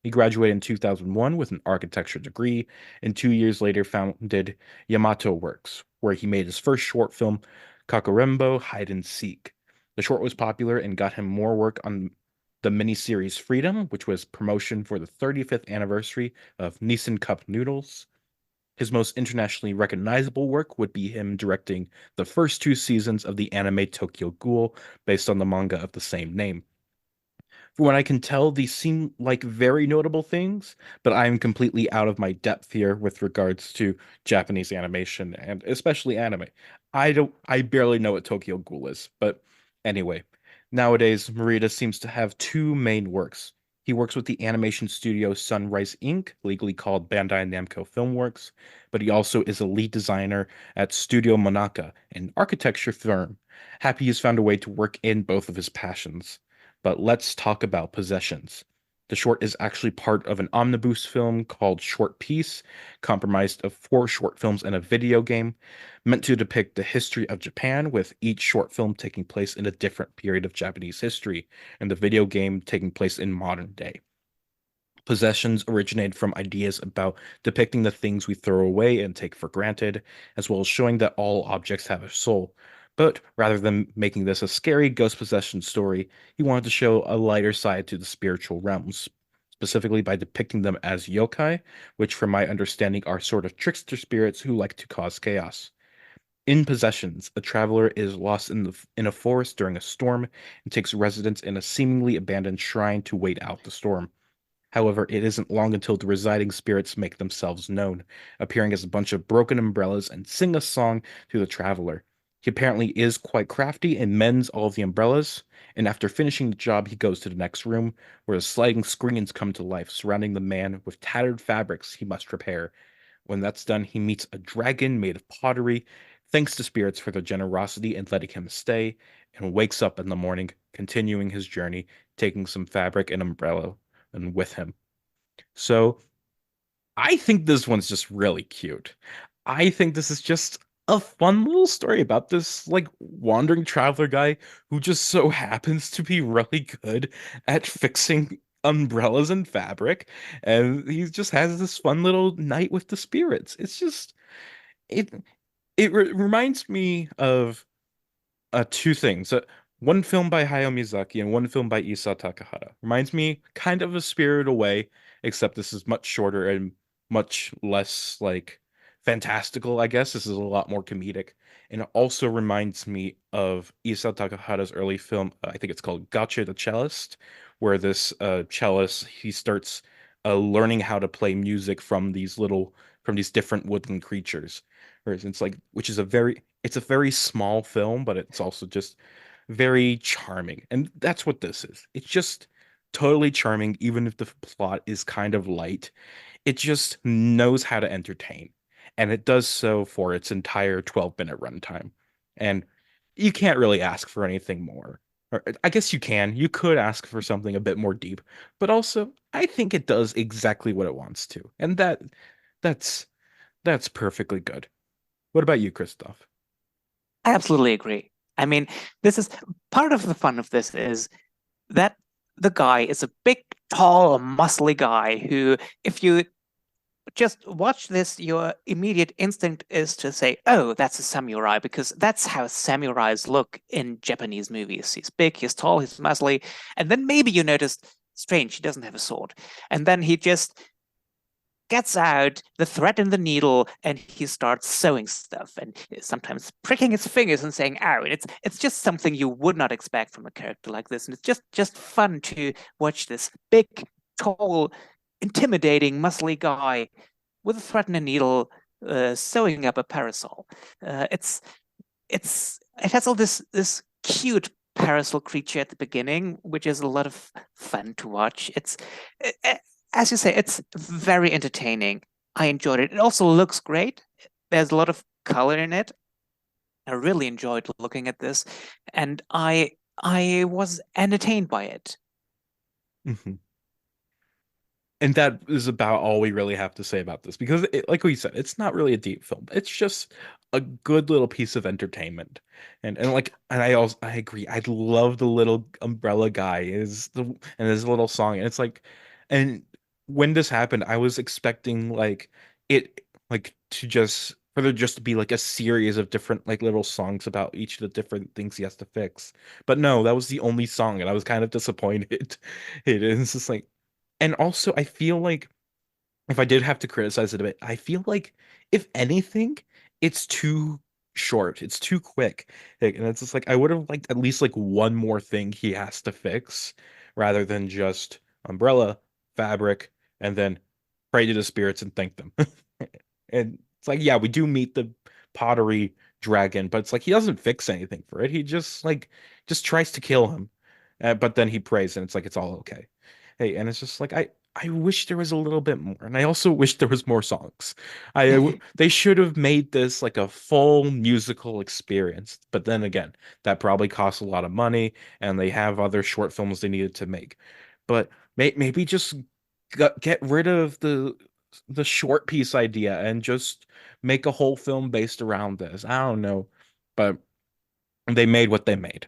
He graduated in 2001 with an architecture degree, and 2 years later founded Yamato Works, where he made his first short film, Kakurembo Hide and Seek. The short was popular and got him more work on the miniseries Freedom, which was promotion for the 35th anniversary of Nissan Cup Noodles. His most internationally recognizable work would be him directing the first two seasons of the anime Tokyo Ghoul, based on the manga of the same name. From what I can tell, these seem like very notable things, but I am completely out of my depth here with regards to Japanese animation and especially anime. I barely know what Tokyo Ghoul is, but anyway, nowadays Morita seems to have two main works. He works with the animation studio Sunrise Inc., legally called Bandai Namco Filmworks, but he also is a lead designer at Studio Monaka, an architecture firm. Happy he's found a way to work in both of his passions. But let's talk about Possessions. The short is actually part of an omnibus film called Short Piece, comprised of four short films and a video game, meant to depict the history of Japan, with each short film taking place in a different period of Japanese history, and the video game taking place in modern day. Possessions originated from ideas about depicting the things we throw away and take for granted, as well as showing that all objects have a soul. But rather than making this a scary ghost possession story, he wanted to show a lighter side to the spiritual realms, specifically by depicting them as yokai, which, from my understanding, are sort of trickster spirits who like to cause chaos. In Possessions, a traveler is lost in a forest during a storm and takes residence in a seemingly abandoned shrine to wait out the storm. However, it isn't long until the residing spirits make themselves known, appearing as a bunch of broken umbrellas and sing a song to the traveler. He apparently is quite crafty and mends all of the umbrellas, and after finishing the job, he goes to the next room, where the sliding screens come to life, surrounding the man with tattered fabrics he must repair. When that's done, he meets a dragon made of pottery, thanks to spirits for their generosity and letting him stay, and wakes up in the morning, continuing his journey, taking some fabric and umbrella and with him. So I think this one's just really cute. I think this is just a fun little story about this like wandering traveler guy who just so happens to be really good at fixing umbrellas and fabric, and he just has this fun little night with the spirits. It's just it reminds me of two things. One film by Hayao Miyazaki and one film by Isao Takahata. Reminds me kind of a Spirited Away, except this is much shorter and much less like fantastical, I guess. This is a lot more comedic. And it also reminds me of Isao Takahata's early film, I think it's called Gotcha the Cellist, where this cellist, he starts learning how to play music from these different woodland creatures. Whereas it's like, which is it's a very small film, but it's also just very charming. And that's what this is. It's just totally charming, even if the plot is kind of light. It just knows how to entertain. And it does so for its entire 12-minute runtime. And you can't really ask for anything more. Or I guess you can. You could ask for something a bit more deep, but also I think it does exactly what it wants to. And that's that's perfectly good. What about you, Christoph? I absolutely agree. I mean, this is part of the fun of this is that the guy is a big, tall, muscly guy who, if you just watch this, your immediate instinct is to say, oh, that's a samurai, because that's how samurais look in Japanese movies. He's big, he's tall, he's muscly. And then maybe you notice, strange, he doesn't have a sword. And then he just gets out the thread and the needle and he starts sewing stuff and sometimes pricking his fingers and saying ow. And it's just something you would not expect from a character like this. And it's just fun to watch this big, tall, intimidating, muscly guy with a thread and a needle sewing up a parasol. It has all this cute parasol creature at the beginning, which is a lot of fun to watch. As you say, it's very entertaining. I enjoyed it. It also looks great. There's a lot of color in it. I really enjoyed looking at this, and I was entertained by it. Mhm. And that is about all we really have to say about this because like we said, it's not really a deep film. It's just a good little piece of entertainment. And I agree. I love the little umbrella guy is the and his little song. And it's like and when this happened, I was expecting it like to just for there just to be like a series of different like little songs about each of the different things he has to fix. But no, that was the only song, and I was kind of disappointed. It is just like, and also I feel like if I did have to criticize it a bit, I feel like if anything, it's too short. It's too quick. And it's just like I would have liked at least like one more thing he has to fix rather than just umbrella, fabric, and then pray to the spirits and thank them. And it's like, yeah, we do meet the pottery dragon, but it's like he doesn't fix anything for it. He just tries to kill him. But then he prays and it's like it's all okay. Hey, and it's just like I wish there was a little bit more, and I also wish there was more songs. They should have made this like a full musical experience. But then again, that probably costs a lot of money, and they have other short films they needed to make. But maybe just get rid of the short piece idea and just make a whole film based around this. I don't know, but they made what they made,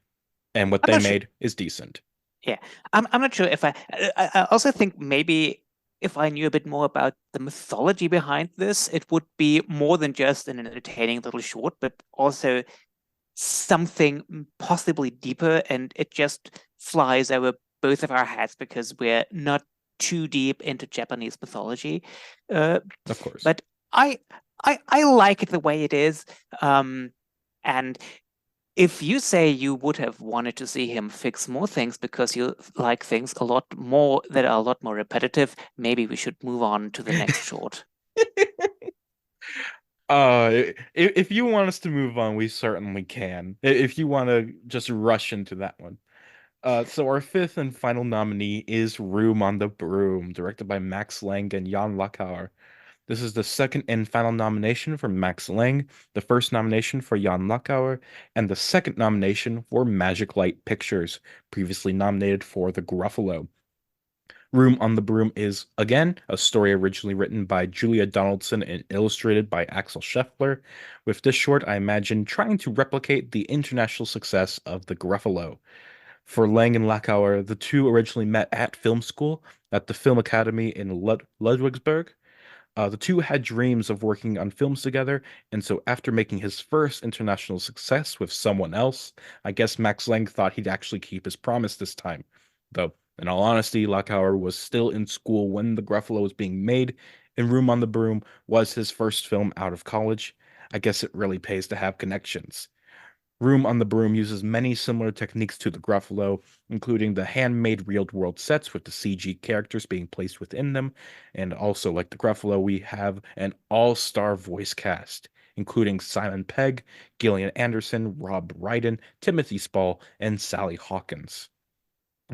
and what I'm they not sure. made is decent. Yeah, I'm not sure if I also think maybe if I knew a bit more about the mythology behind this, it would be more than just an entertaining little short, but also something possibly deeper, and it just flies over both of our heads because we're not too deep into Japanese mythology. Uh, Of course. but I I like it the way it is. And if you say you would have wanted to see him fix more things because you like things a lot more that are a lot more repetitive, maybe we should move on to the next short. If you want us to move on, we certainly can. If you want to just rush into that one. So our fifth and final nominee is Room on the Broom, directed by Max Lang and Jan Lakar. This is the second and final nomination for Max Lang, the first nomination for Jan Lakauer, and the second nomination for Magic Light Pictures, previously nominated for The Gruffalo. Room on the Broom is, again, a story originally written by Julia Donaldson and illustrated by Axel Scheffler. With this short, I imagine trying to replicate the international success of The Gruffalo. For Lang and Lakauer, the two originally met at film school at the Film Academy in Ludwigsburg. The two had dreams of working on films together, and so after making his first international success with someone else, I guess Max Lang thought he'd actually keep his promise this time. Though, in all honesty, Lochauer was still in school when The Gruffalo was being made, and Room on the Broom was his first film out of college. I guess it really pays to have connections. Room on the Broom uses many similar techniques to the Gruffalo, including the handmade real-world sets with the CG characters being placed within them, and also like the Gruffalo, we have an all-star voice cast, including Simon Pegg, Gillian Anderson, Rob Brydon, Timothy Spall, and Sally Hawkins.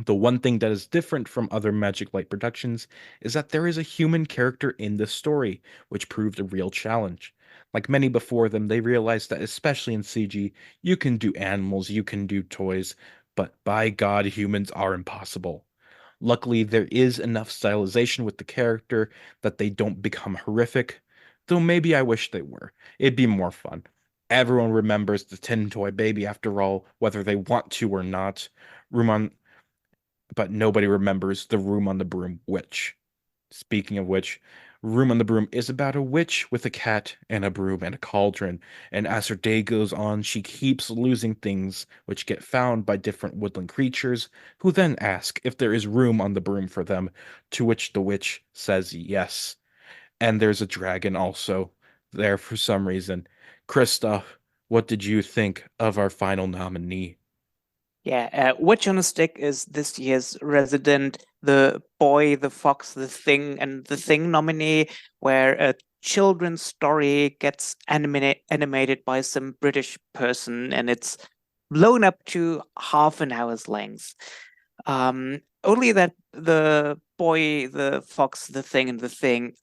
The one thing that is different from other Magic Light productions is that there is a human character in the story, which proved a real challenge. Like many before them, they realized that especially in CG, you can do animals, you can do toys, but by God, humans are impossible. Luckily, there is enough stylization with the character that they don't become horrific, though maybe I wish they were. It'd be more fun. Everyone remembers the tin toy baby after all, whether they want to or not. Room but nobody remembers the Room on the Broom witch. Speaking of which, Room on the Broom is about a witch with a cat and a broom and a cauldron, and as her day goes on, she keeps losing things which get found by different woodland creatures, who then ask if there is room on the broom for them, to which the witch says yes. And there's a dragon also there for some reason. Christoph, what did you think of our final nominee? Yeah, Witch on a Stick is this year's resident The Boy, the Fox, the Thing, and the Thing nominee, where a children's story gets animated by some British person and it's blown up to half an hour's length. Only that the Boy, the Fox, the Thing, and the Thing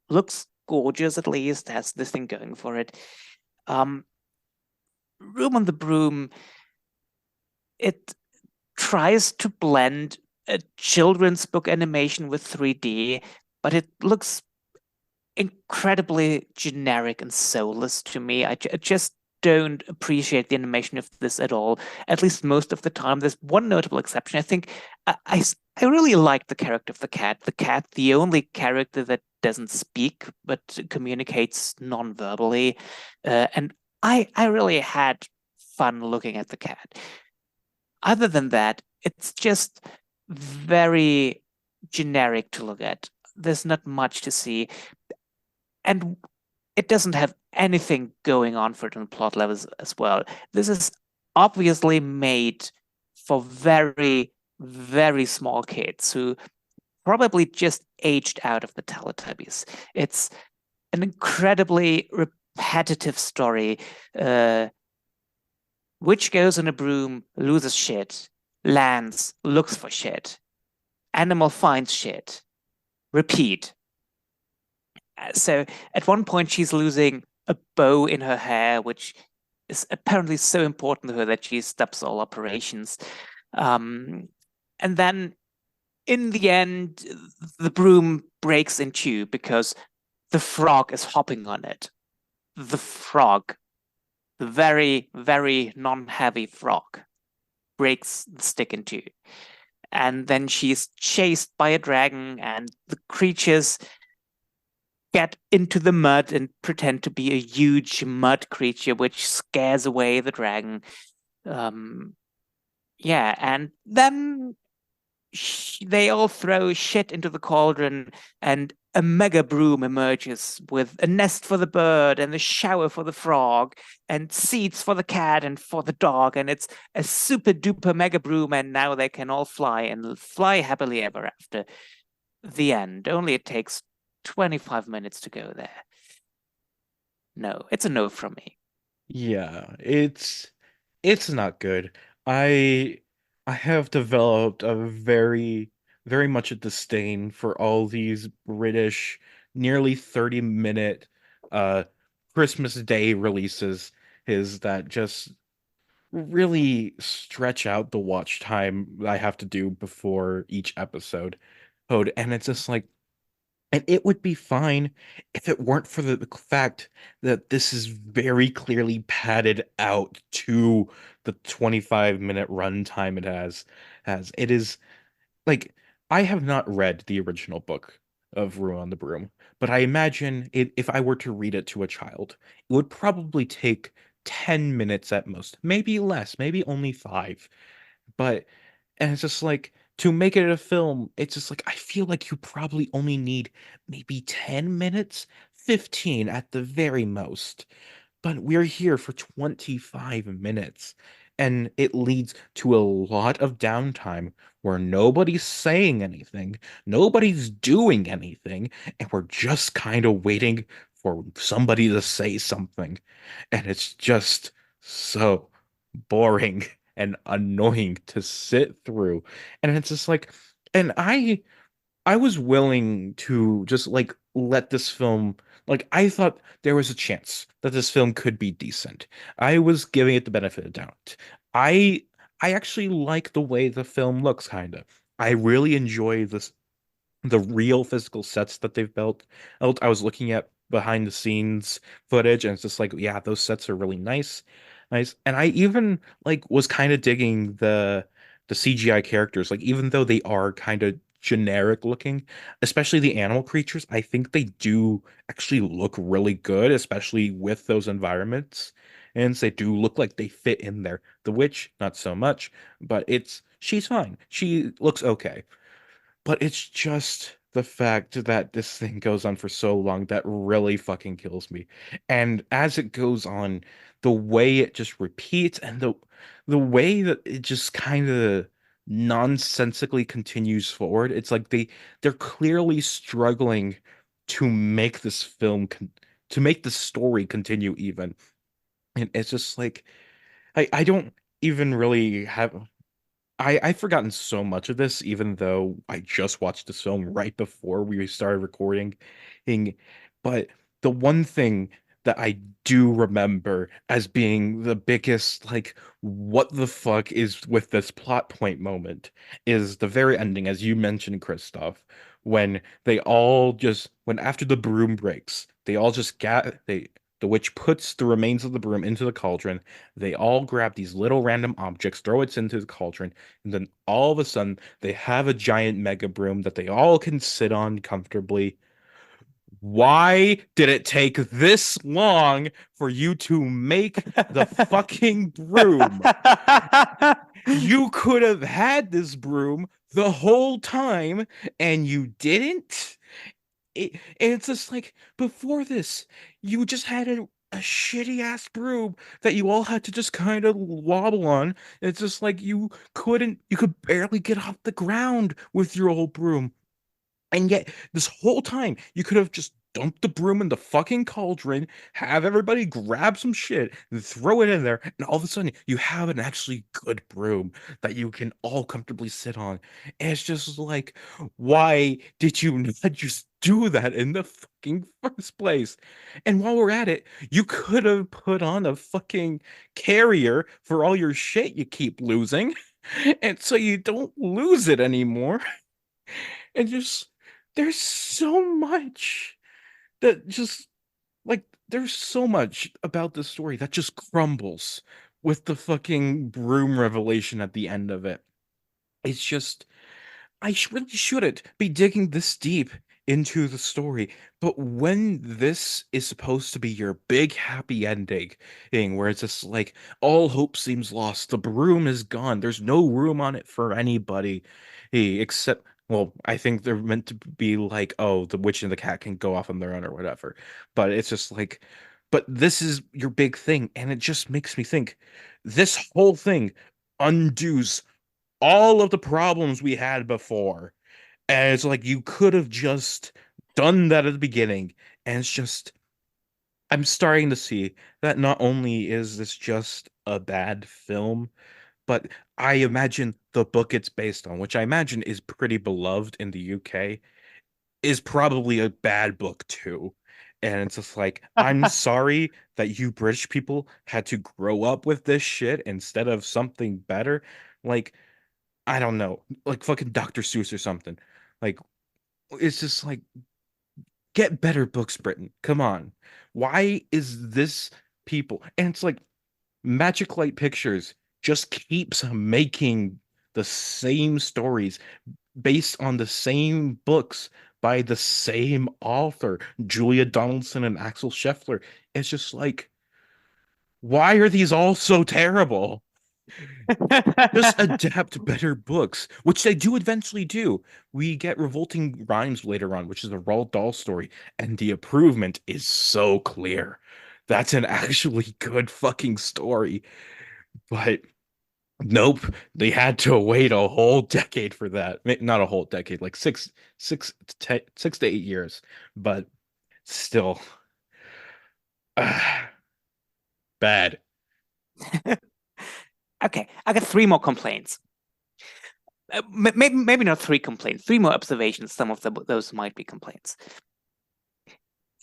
looks gorgeous, at least, has this thing going for it. Room on the Broom, it tries to blend a children's book animation with 3D, but it looks incredibly generic and soulless to me. It just don't appreciate the animation of this at all, at least most of the time. There's one notable exception. I think I really like the character of the cat. The cat, the only character that doesn't speak but communicates non-verbally. And I really had fun looking at the cat. Other than that, it's just very generic to look at. There's not much to see. And it doesn't have anything going on for it on plot levels as well. This is obviously made for very, very small kids who probably just aged out of the Teletubbies. It's an incredibly repetitive story. Witch goes on a broom, loses shit, lands, looks for shit, animal finds shit, repeat. So at one point, she's losing a bow in her hair, which is apparently so important to her that she stops all operations. And then in the end, the broom breaks in two because the frog is hopping on it. The frog, the very, very non-heavy frog, breaks the stick in two. And then she's chased by a dragon, and the creatures get into the mud and pretend to be a huge mud creature, which scares away the dragon. Yeah, and then they all throw shit into the cauldron, and a mega broom emerges with a nest for the bird and a shower for the frog and seeds for the cat and for the dog, and it's a super duper mega broom, and now they can all fly and fly happily ever after. The end. Only it takes 25 minutes to go there. No, it's a no from me. Yeah, it's not good. I I have developed a very much a disdain for all these British nearly 30-minute uh Christmas Day releases is that just really stretch out the watch time I have to do before each episode. And it's just like and it would be fine if it weren't for the fact that this is very clearly padded out to the 25-minute runtime it has. It is like I have not read the original book of Ruin on the Broom, but I imagine if I were to read it to a child, it would probably take 10 minutes at most, maybe less, maybe only 5. But and it's just like to make it a film, it's just like I feel like you probably only need maybe 10 minutes, 15 at the very most. But we're here for 25 minutes, and it leads to a lot of downtime where nobody's saying anything, nobody's doing anything, and we're just kind of waiting for somebody to say something. And it's just so boring and annoying to sit through. And it's just like, and I was willing to just like let this film like I thought there was a chance that this film could be decent. I was giving it the benefit of doubt. I I actually like the way the film looks kind of. I really enjoy the real physical sets that they've built. I was looking at behind the scenes footage and it's just like, yeah, those sets are really nice. Nice. And I even like was kind of digging the CGI characters, like even though they are kind of generic looking, especially the animal creatures, I think they do actually look really good, especially with those environments. And they do look like they fit in there. The witch, not so much, but she's fine. She looks okay. But it's just the fact that this thing goes on for so long that really fucking kills me. And as it goes on, the way it just repeats and the way that it just kind of nonsensically continues forward, it's like they're clearly struggling to make this to make the story continue even. And it's just like I don't even really have I've forgotten so much of this, even though I just watched this film right before we started recording. Ing- But the one thing that I do remember as being the biggest, like, what the fuck is with this plot point moment is the very ending, as you mentioned, Christoph, when when after the broom breaks, they all just The witch puts the remains of the broom into the cauldron. They all grab these little random objects, throw it into the cauldron, and then all of a sudden they have a giant mega broom that they all can sit on comfortably. Why did it take this long for you to make the fucking broom? You could have had this broom the whole time and you didn't. And it's just like before this, you just had a shitty ass broom that you all had to just kind of wobble on. It's just like you could barely get off the ground with your old broom. And yet, this whole time, you could have just dumped the broom in the fucking cauldron, have everybody grab some shit, and throw it in there, and all of a sudden, you have an actually good broom that you can all comfortably sit on. And it's just like, why did you not just do that in the fucking first place? And while we're at it, you could have put on a fucking carrier for all your shit you keep losing, and so you don't lose it anymore. And just there's so much that just like there's so much about this story that just crumbles with the fucking broom revelation at the end of it. It's just really shouldn't be digging this deep into the story. But when this is supposed to be your big happy ending thing, where it's just like all hope seems lost, the broom is gone, there's no room on it for anybody, except, well, I think they're meant to be like, oh, the witch and the cat can go off on their own or whatever. But it's just like, but this is your big thing, and it just makes me think this whole thing undoes all of the problems we had before. And it's like you could have just done that at the beginning. And it's just, I'm starting to see that not only is this just a bad film, but I imagine the book it's based on, which I imagine is pretty beloved in the UK, is probably a bad book too. And it's just like, I'm sorry that you British people had to grow up with this shit instead of something better. Like, I don't know, like fucking Dr. Seuss or something. Like, it's just like, get better books, Britain. Come on. Why is this people? And it's like Magic Light Pictures just keeps making the same stories based on the same books by the same author, Julia Donaldson and Axel Scheffler. It's just like, why are these all so terrible? Just adapt better books, which they do eventually do. We get Revolting Rhymes later on, which is a Roald Dahl story, and the improvement is so clear. That's an actually good fucking story. But nope, they had to wait a whole decade for that. Not a whole decade, like 6 to 8 years. But still, bad. Okay, I got three more complaints. Maybe not three complaints, three more observations. Some of those might be complaints.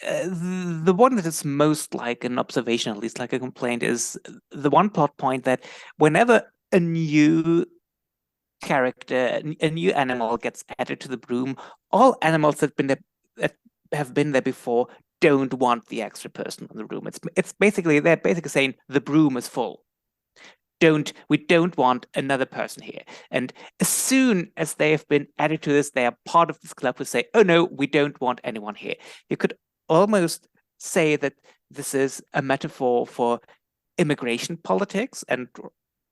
The one that is most like an observation, at least like a complaint, is the one plot point that whenever a new character, a new animal gets added to the broom, all animals that have been there before don't want the extra person on the broom. It's basically, they're basically saying the broom is full. We don't want another person here. And as soon as they have been added to this, they are part of this club who say, oh no, we don't want anyone here. You could almost say that this is a metaphor for immigration politics, and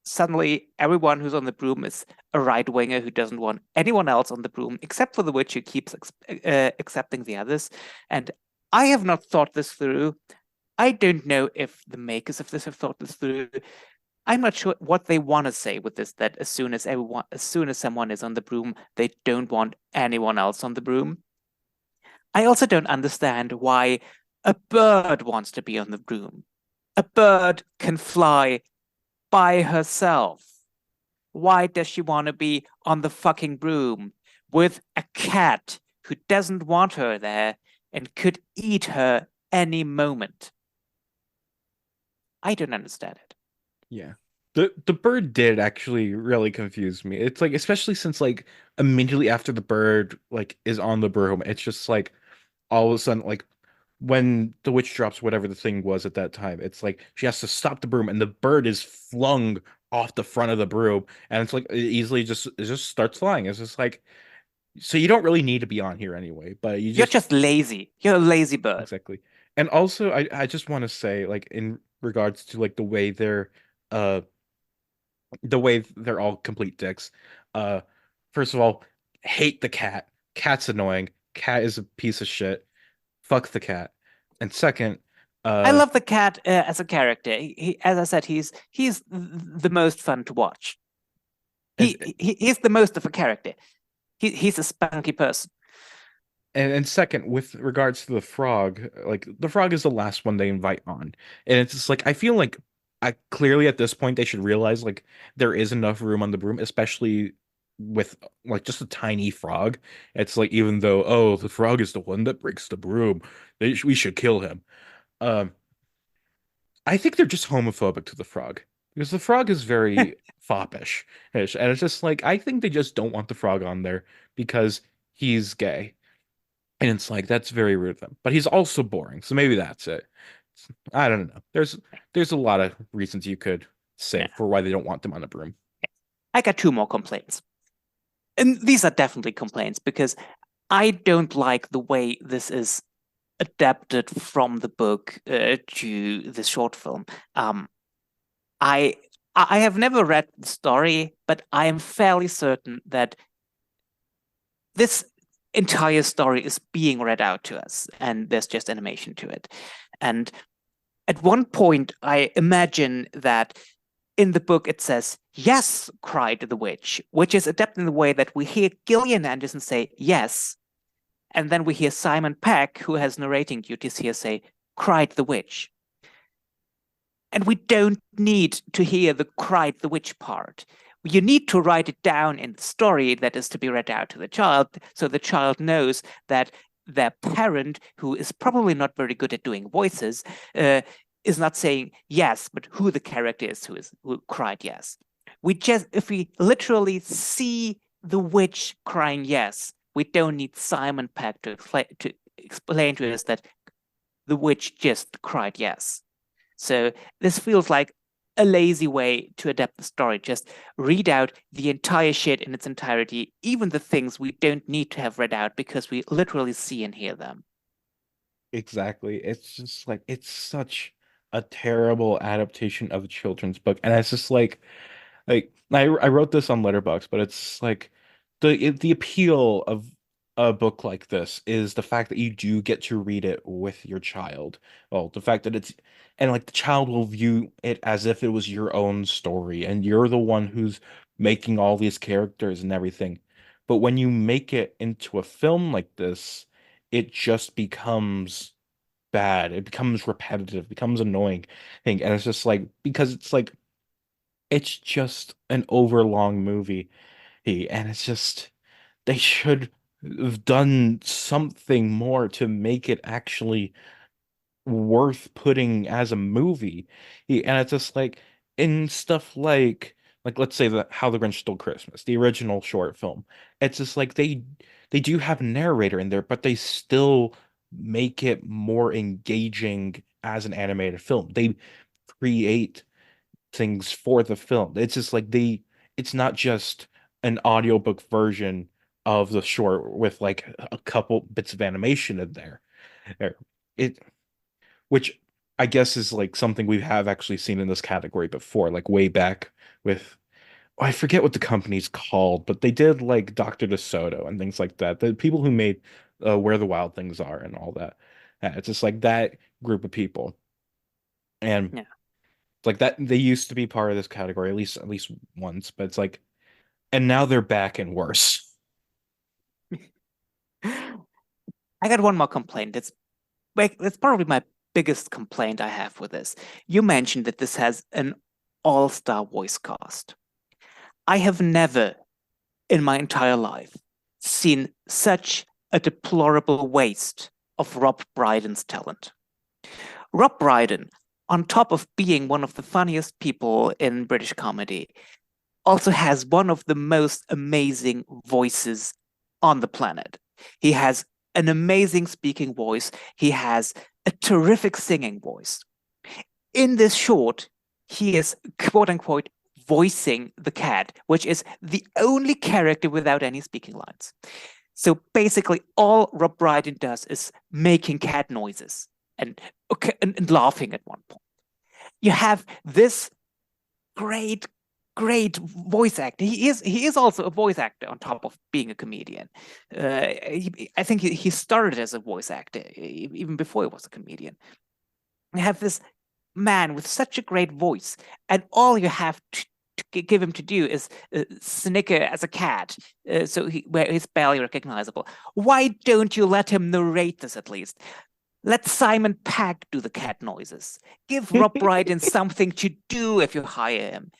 suddenly everyone who's on the broom is a right-winger who doesn't want anyone else on the broom except for the witch, who keeps accepting the others. And I have not thought this through. I don't know if the makers of this have thought this through. I'm not sure what they want to say with this, that as soon as someone is on the broom, they don't want anyone else on the broom. I also don't understand why a bird wants to be on the broom. A bird can fly by herself. Why does she want to be on the fucking broom with a cat who doesn't want her there and could eat her any moment? I don't understand it. Yeah. The bird did actually really confuse me. It's like, especially since like immediately after the bird like is on the broom, it's just like all of a sudden like when the witch drops whatever the thing was at that time, it's like she has to stop the broom and the bird is flung off the front of the broom and it's like it just starts flying. It's just like so you don't really need to be on here anyway, but you You're just just lazy. You're a lazy bird. exactly. And also I just want to say like in regards to like uh the way they're all complete dicks. Uh first of all, hate the cat. Cat's annoying. Cat is a piece of shit. Fuck the cat. And second, I uh love the cat as a character. As I said, he's the most fun to watch. and He's the most of a character. He's a spunky person. and second, with regards to the frog, like the frog is the last one they invite on. And it's just like I feel like I clearly at this point they should realize like there is enough room on the broom, especially with like just a tiny frog. It's like even though, oh, the frog is the one that breaks the broom, we should kill him. Um, I think they're just homophobic to the frog because the frog is very foppish, and it's just like I think they just don't want the frog on there because he's gay. And it's like that's very rude of them. But he's also boring, so maybe that's it. I don't know. There's a lot of reasons you could say Yeah. for why they don't want them on the broom. I got two more complaints. And these are definitely complaints because I don't like the way this is adapted from the book to the short film. I I have never read the story, but I am fairly certain that this entire story is being read out to us, and there's just animation to it. And at one point, I imagine that in the book it says, "Yes," cried the witch, which is adapted in the way that we hear Gillian Anderson say, "Yes," and then we hear Simon Pegg, who has narrating duties here, say, "Cried the witch." And we don't need to hear the "cried the witch" part. You need to write it down in the story that is to be read out to the child, so the child knows that their parent, who is probably not very good at doing voices, is not saying yes, but who the character is who cried yes. If we literally see the witch crying yes, we don't need Simon Pegg to explain to us that the witch just cried yes. So this feels like a lazy way to adapt the story. Just read out the entire shit in its entirety, even the things we don't need to have read out because we literally see and hear them. Exactly. It's just like it's such a terrible adaptation of a children's book. And it's just like I wrote this on Letterboxd, but it's like the appeal of a book like this is the fact that you do get to read it with your child. Well, the fact that it's and like the child will view it as if it was your own story and you're the one who's making all these characters and everything. But when you make it into a film like this, it just becomes bad. It becomes repetitive, becomes annoying thing. And it's just like because it's like it's just an overlong movie, and it's just they should have done something more to make it actually worth putting as a movie. And it's just like in stuff like let's say that How the Grinch Stole Christmas, the original short film. It's just like they do have a narrator in there, but they still make it more engaging as an animated film. They create things for the film. It's just like it's not just an audiobook version of the short with like a couple bits of animation in there. It which I guess is like something we have actually seen in this category before, like way back with I forget what the company's called, but they did like Dr. DeSoto and things like that. The people who made Where the Wild Things Are and all that. It's just like that group of people. And Yeah. like that they used to be part of this category at least once, but it's like and now they're back and worse. I got one more complaint. That's probably my biggest complaint I have with this. You mentioned that this has an all-star voice cast. I have never in my entire life seen such a deplorable waste of Rob Brydon's talent. Rob Brydon, on top of being one of the funniest people in British comedy, also has one of the most amazing voices on the planet. He has an amazing speaking voice. He has a terrific singing voice. In this short, he is quote unquote voicing the cat, which is the only character without any speaking lines. So basically, all Rob Brydon does is making cat noises and laughing at one point. You have this great voice actor. He is also a voice actor on top of being a comedian. I think he started as a voice actor even before he was a comedian. You have this man with such a great voice, and all you have to give him to do is snicker as a cat, where he's barely recognizable. Why don't you let him narrate this at least? Let Simon Pegg do the cat noises. Give Rob Brydon something to do if you hire him.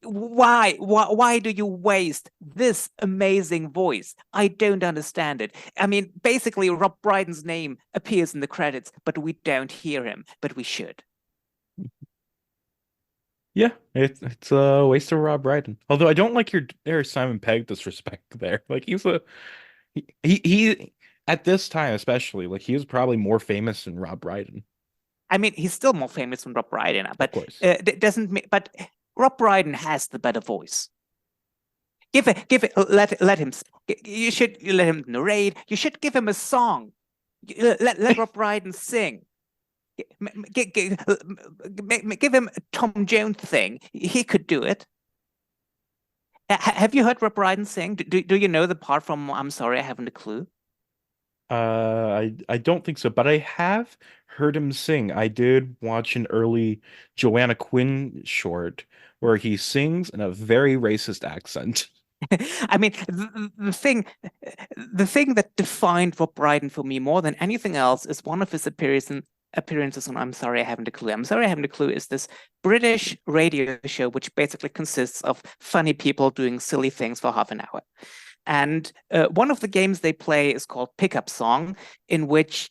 Why do you waste this amazing voice? I don't understand it. I mean, basically, Rob Brydon's name appears in the credits, but we don't hear him, but we should. Yeah, it's a waste of Rob Brydon. Although I don't like your Simon Pegg disrespect there. Like he at this time especially, like he was probably more famous than Rob Brydon. I mean, he's still more famous than Rob Brydon, but Of course. But Rob Brydon has the better voice. Let him. You should let him narrate. You should give him a song. Let Rob Brydon sing. Give him a Tom Jones thing. He could do it. Have you heard Rob Brydon sing? Do you know the part from "I'm Sorry, I Haven't a Clue"? I don't think so, but I have heard him sing. I did watch an early Joanna Quinn short where he sings in a very racist accent. I mean, the thing that defined Rob Brydon for me more than anything else is one of his appearances on "I'm Sorry, I Haven't a Clue." "I'm Sorry, I Haven't a Clue" is this British radio show which basically consists of funny people doing silly things for half an hour. And one of the games they play is called Pickup Song, in which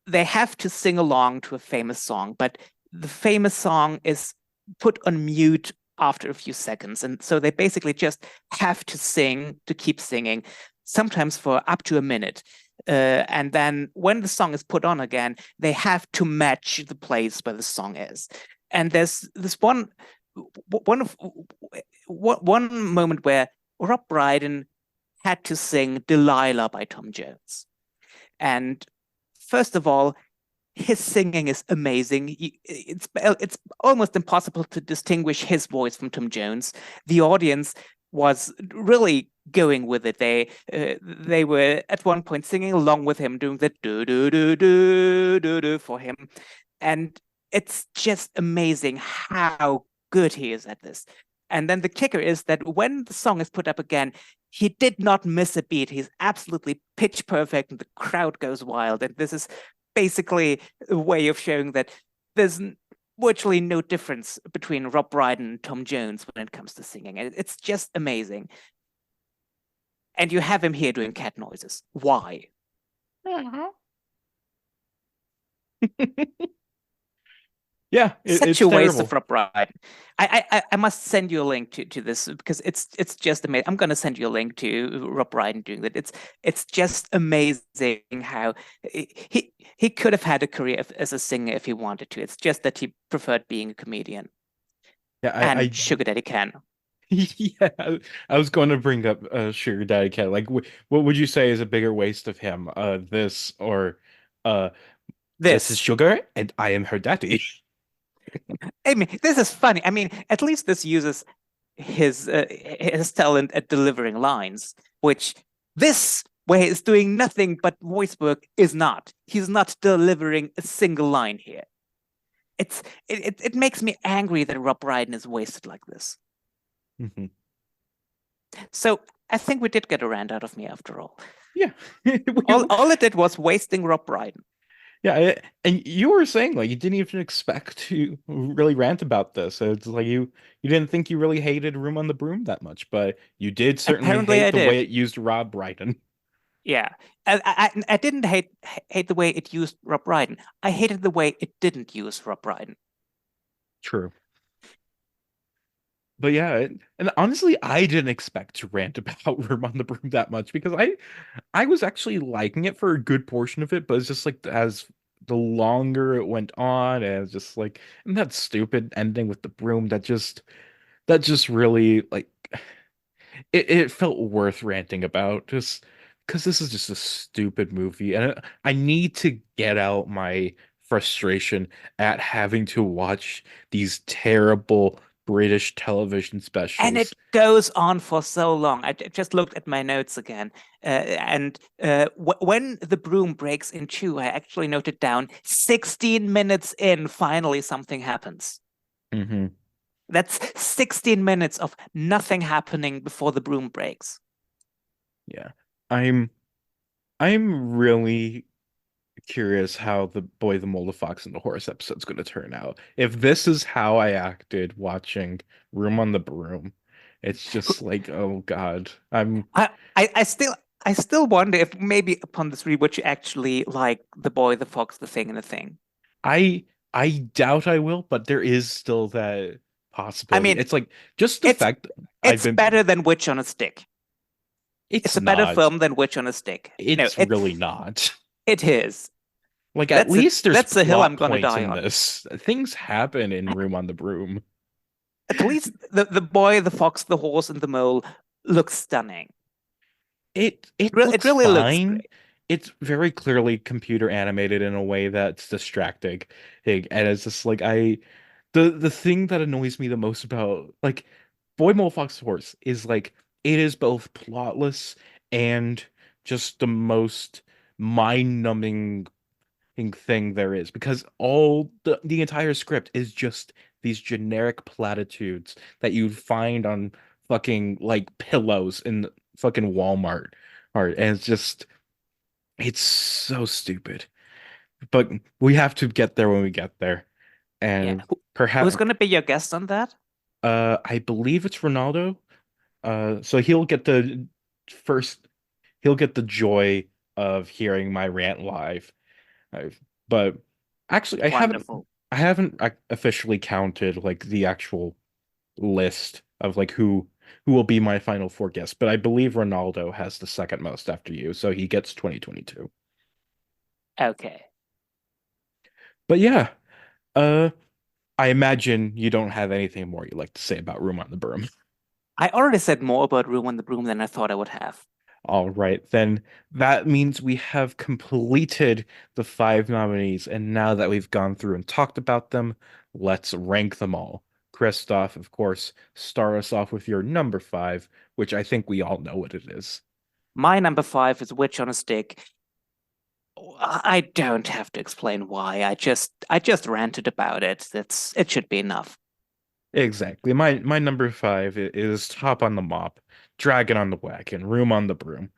they have to sing along to a famous song, but the famous song is put on mute after a few seconds. And so they basically just have to sing to keep singing, sometimes for up to a minute. And then when the song is put on again, they have to match the place where the song is. And there's this one moment where Rob Brydon had to sing Delilah by Tom Jones. And first of all, his singing is amazing. It's almost impossible to distinguish his voice from Tom Jones. The audience was really going with it. They were at one point singing along with him, doing the do do do do do do for him, and it's just amazing how good he is at this. And then the kicker is that when the song is put up again, he did not miss a beat. He's absolutely pitch perfect, and the crowd goes wild. And this is basically a way of showing that there's virtually no difference between Rob Brydon and Tom Jones when it comes to singing. And it's just amazing. And you have him here doing cat noises. Why? Yeah, Such it's a waste terrible. of Rob Brydon. I must send you a link to this because it's just amazing. I'm going to send you a link to Rob Brydon doing that. It's just amazing how he could have had a career as a singer if he wanted to. It's just that he preferred being a comedian. Yeah, And Sugar Daddy Ken. Yeah, I was going to bring up Sugar Daddy Cat. Like, what would you say is a bigger waste of him? This or this is Sugar and I am her daddy. I mean, this is funny. I mean, at least this uses his talent at delivering lines, which this where he's doing nothing but voice work is not. He's not delivering a single line here. It makes me angry that Rob Brydon is wasted like this. Mhm. So I think we did get a rant out of me after all. Yeah. all it did was wasting Rob Brydon. Yeah, and you were saying like you didn't even expect to really rant about this. It's like you didn't think you really hated Room on the Broom that much, but you did certainly Apparently hate I the did. way it used Rob Brydon. Yeah, I didn't hate the way it used Rob Brydon. I hated the way it didn't use Rob Brydon. True. but yeah, and honestly, I didn't expect to rant about Room on the Broom that much because I was actually liking it for a good portion of it, but it's just like as the longer it went on, and it's just like and that stupid ending with the broom that just really like it felt worth ranting about just because this is just a stupid movie, and I need to get out my frustration at having to watch these terrible British television And specials. it goes on for so long. Just looked at my notes again. And when the broom breaks in two, I actually noted down 16 minutes in, finally something happens. Hmm. That's 16 minutes of nothing happening before the broom breaks. Yeah. I'm I'm really curious how the Boy, the Mole, the Fox, and the Horse episode's going to turn out. If this is how I acted watching Room on the Broom, it's just like, oh God. I, I, I still I still wonder if maybe upon this rewatch you actually like the boy, the fox, the thing, and the thing. I I doubt I will, but there is still that I possibility. mean, It's like just the it's fact I've it's been better than Witch on a Stick. it's It's a better not. film than Witch on a Stick. No, It's really not. it is. Like at least there's That's the hill I'm plot gonna points die in on. this. Things happen in Room on the Broom. At least the boy, the fox, the horse, and the mole look stunning. It It looks really looks fine. great. It's very clearly computer animated in a way that's distracting. And it's just like the thing that annoys me the most about like Boy Mole Fox Horse is like it is both plotless and just the most mind-numbing thing there is because all the entire script is just these generic platitudes that you'd find on fucking like pillows in fucking Walmart. Or and it's so stupid. But we have to get there when we get there. Yeah. And Who's perhaps gonna be your guest on that? I believe it's Ronaldo. So he'll get the first he'll get the joy of hearing my rant live. I've, but actually, Wonderful. I haven't officially counted like the actual list of like who will be my final four guests, but I believe Ronaldo has the second most after you, so he gets 2022. Okay. But yeah, uh, I imagine you don't have anything more you'd like to say about Room on the Broom. I already said more about Room on the Broom than I thought I would have. All right, then that means we have completed the five nominees, and now that we've gone through and talked about them, let's rank them all. Christoph, of course, start us off with your number five, which I think we all know what it is. My number five is Witch on a Stick. I don't have to explain why. I just ranted about it. It should be enough. Exactly. My number five is Top on the Mop, Dragon on the Wagon, Room on the Broom.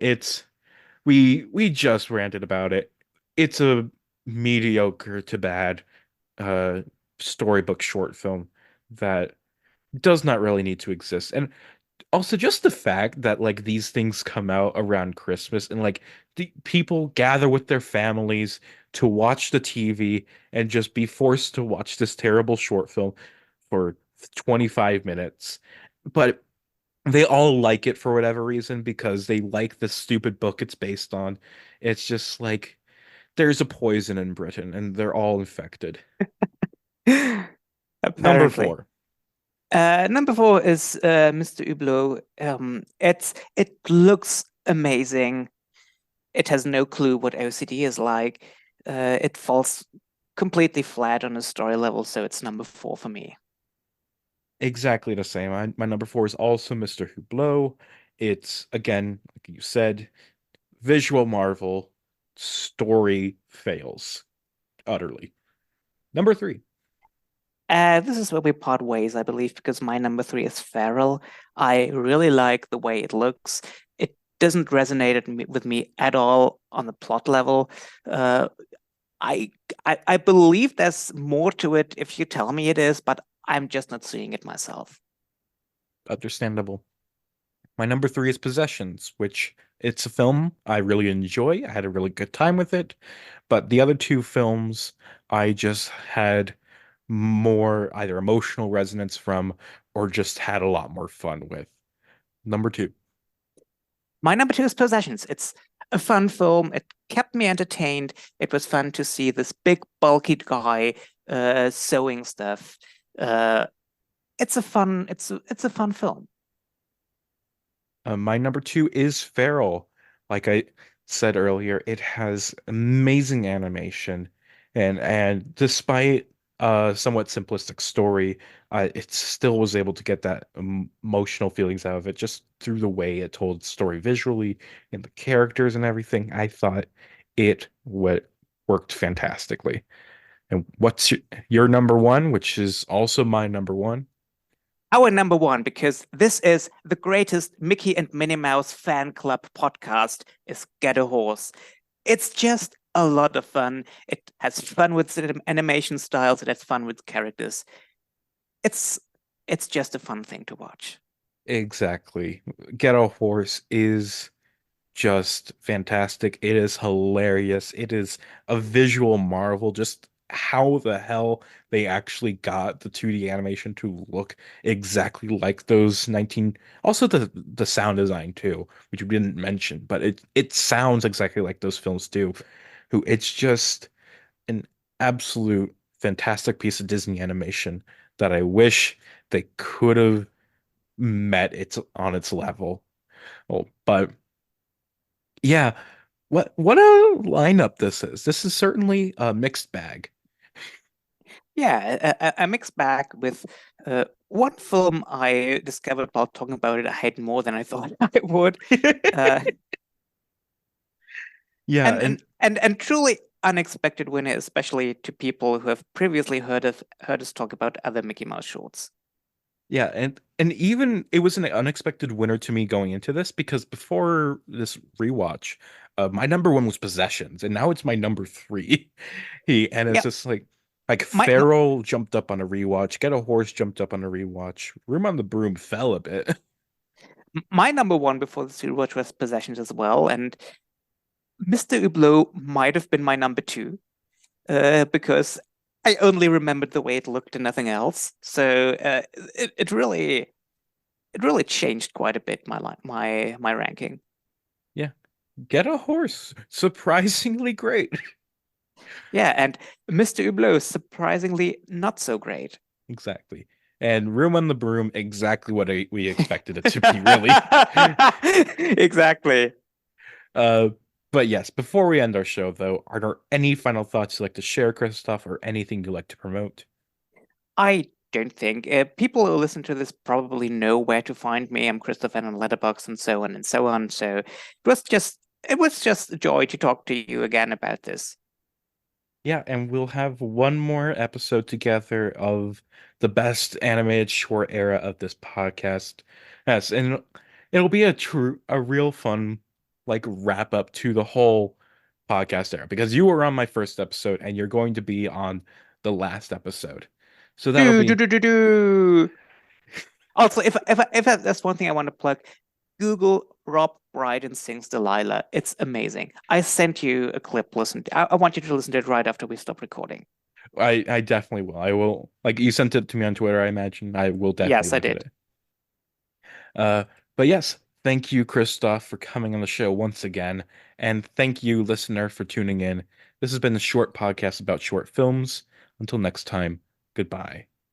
It's we just ranted about it. It's a mediocre to bad uh storybook short film that does not really need to exist. And also just the fact that like these things come out around Christmas and like the people gather with their families to watch the TV and just be forced to watch this terrible short film for 25 minutes. But they all like it for whatever reason because they like the stupid book it's based on. It's just like there's a poison in Britain and they're all infected. Number Apparently. four. Number four is Mr. Hublot. It looks amazing. It has no clue what OCD is like. It falls completely flat on a story level, so it's number four for me. Exactly the same. My number four is also Mr. Hublot. It's again, like you said, visual marvel, story fails utterly. Number three. This is where we part ways, I believe, because my number three is Feral. I really like the way it looks. It doesn't resonate with me at all on the plot level. Uh, I, I believe there's more to it if you tell me it is, but I'm just not seeing it myself. Understandable. My number three is Possessions, which it's a film I really enjoy. I had a really good time with it, but the other two films I just had more either emotional resonance from or just had a lot more fun with. Number two. My number two is Possessions. It's a fun film. It kept me entertained. It was fun to see this big, bulky guy sewing stuff. Uh, it's a fun film. My number two is Feral. Like I said earlier, it has amazing animation, and despite a somewhat simplistic story, it still was able to get that emotional feelings out of it just through the way it told the story visually and the characters and everything. I thought it what worked fantastically. And what's your number one, which is also my number one? Our number one, because this is the greatest Mickey and Minnie Mouse fan club podcast, is Get a Horse. It's just a lot of fun. It has fun with animation styles. It has fun with characters. It's it's just a fun thing to watch. Exactly. Get a Horse is just fantastic. It is hilarious. It is a visual marvel. Just how the hell they actually got the 2D animation to look exactly like those 19. Also the sound design too, which we didn't mention, but it sounds exactly like those films do. Who it's just an absolute fantastic piece of Disney animation that I wish they could have met its on its level. Oh, but yeah, what a lineup this is. This is certainly a mixed bag. Yeah, a mixed bag with one film I discovered while talking about it. I hate more than I thought I would. Uh, Yeah, and truly unexpected winner, especially to people who have previously heard us talk about other Mickey Mouse shorts. yeah, and even it was an unexpected winner to me going into this because before this rewatch, my number one was Possessions, and now it's my number three. And it's Yeah, just like my Feral jumped up on a rewatch, Get a Horse jumped up on a rewatch, Room on the Broom fell a bit. my number one before the rewatch was Possessions as well, and Mr. Hublot might have been my number two, because I only remembered the way it looked and nothing else. So it really changed quite a bit my ranking. Yeah, Get a Horse, surprisingly great. Yeah, and Mr. Hublot surprisingly not so great. Exactly. And Room on the Broom, exactly what we expected it to be, really. Exactly. Uh, but yes, before we end our show, though, are there any final thoughts you'd like to share, Christoph, or anything you'd like to promote? I don't think people who listen to this probably know where to find me. I'm Christof and I on Letterboxd and so on and so on. So it was just a joy to talk to you again about this. Yeah, and we'll have one more episode together of the best animated short era of this podcast. Yes, and it'll be a real fun like wrap up to the whole podcast era because you were on my first episode and you're going to be on the last episode. So that'll Do do be do do do. Also, if that's one thing I want to plug, Google Rob Brydon sings Delilah. It's amazing. I sent you a clip. I want you to listen to it right after we stop recording. I definitely will. I will like you sent it to me on Twitter, I imagine. I will definitely Yes, I look at did. it. Uh, but yes, thank you, Christoph, for coming on the show once again. And thank you, listener, for tuning in. This has been a short podcast about short films. Until next time, goodbye.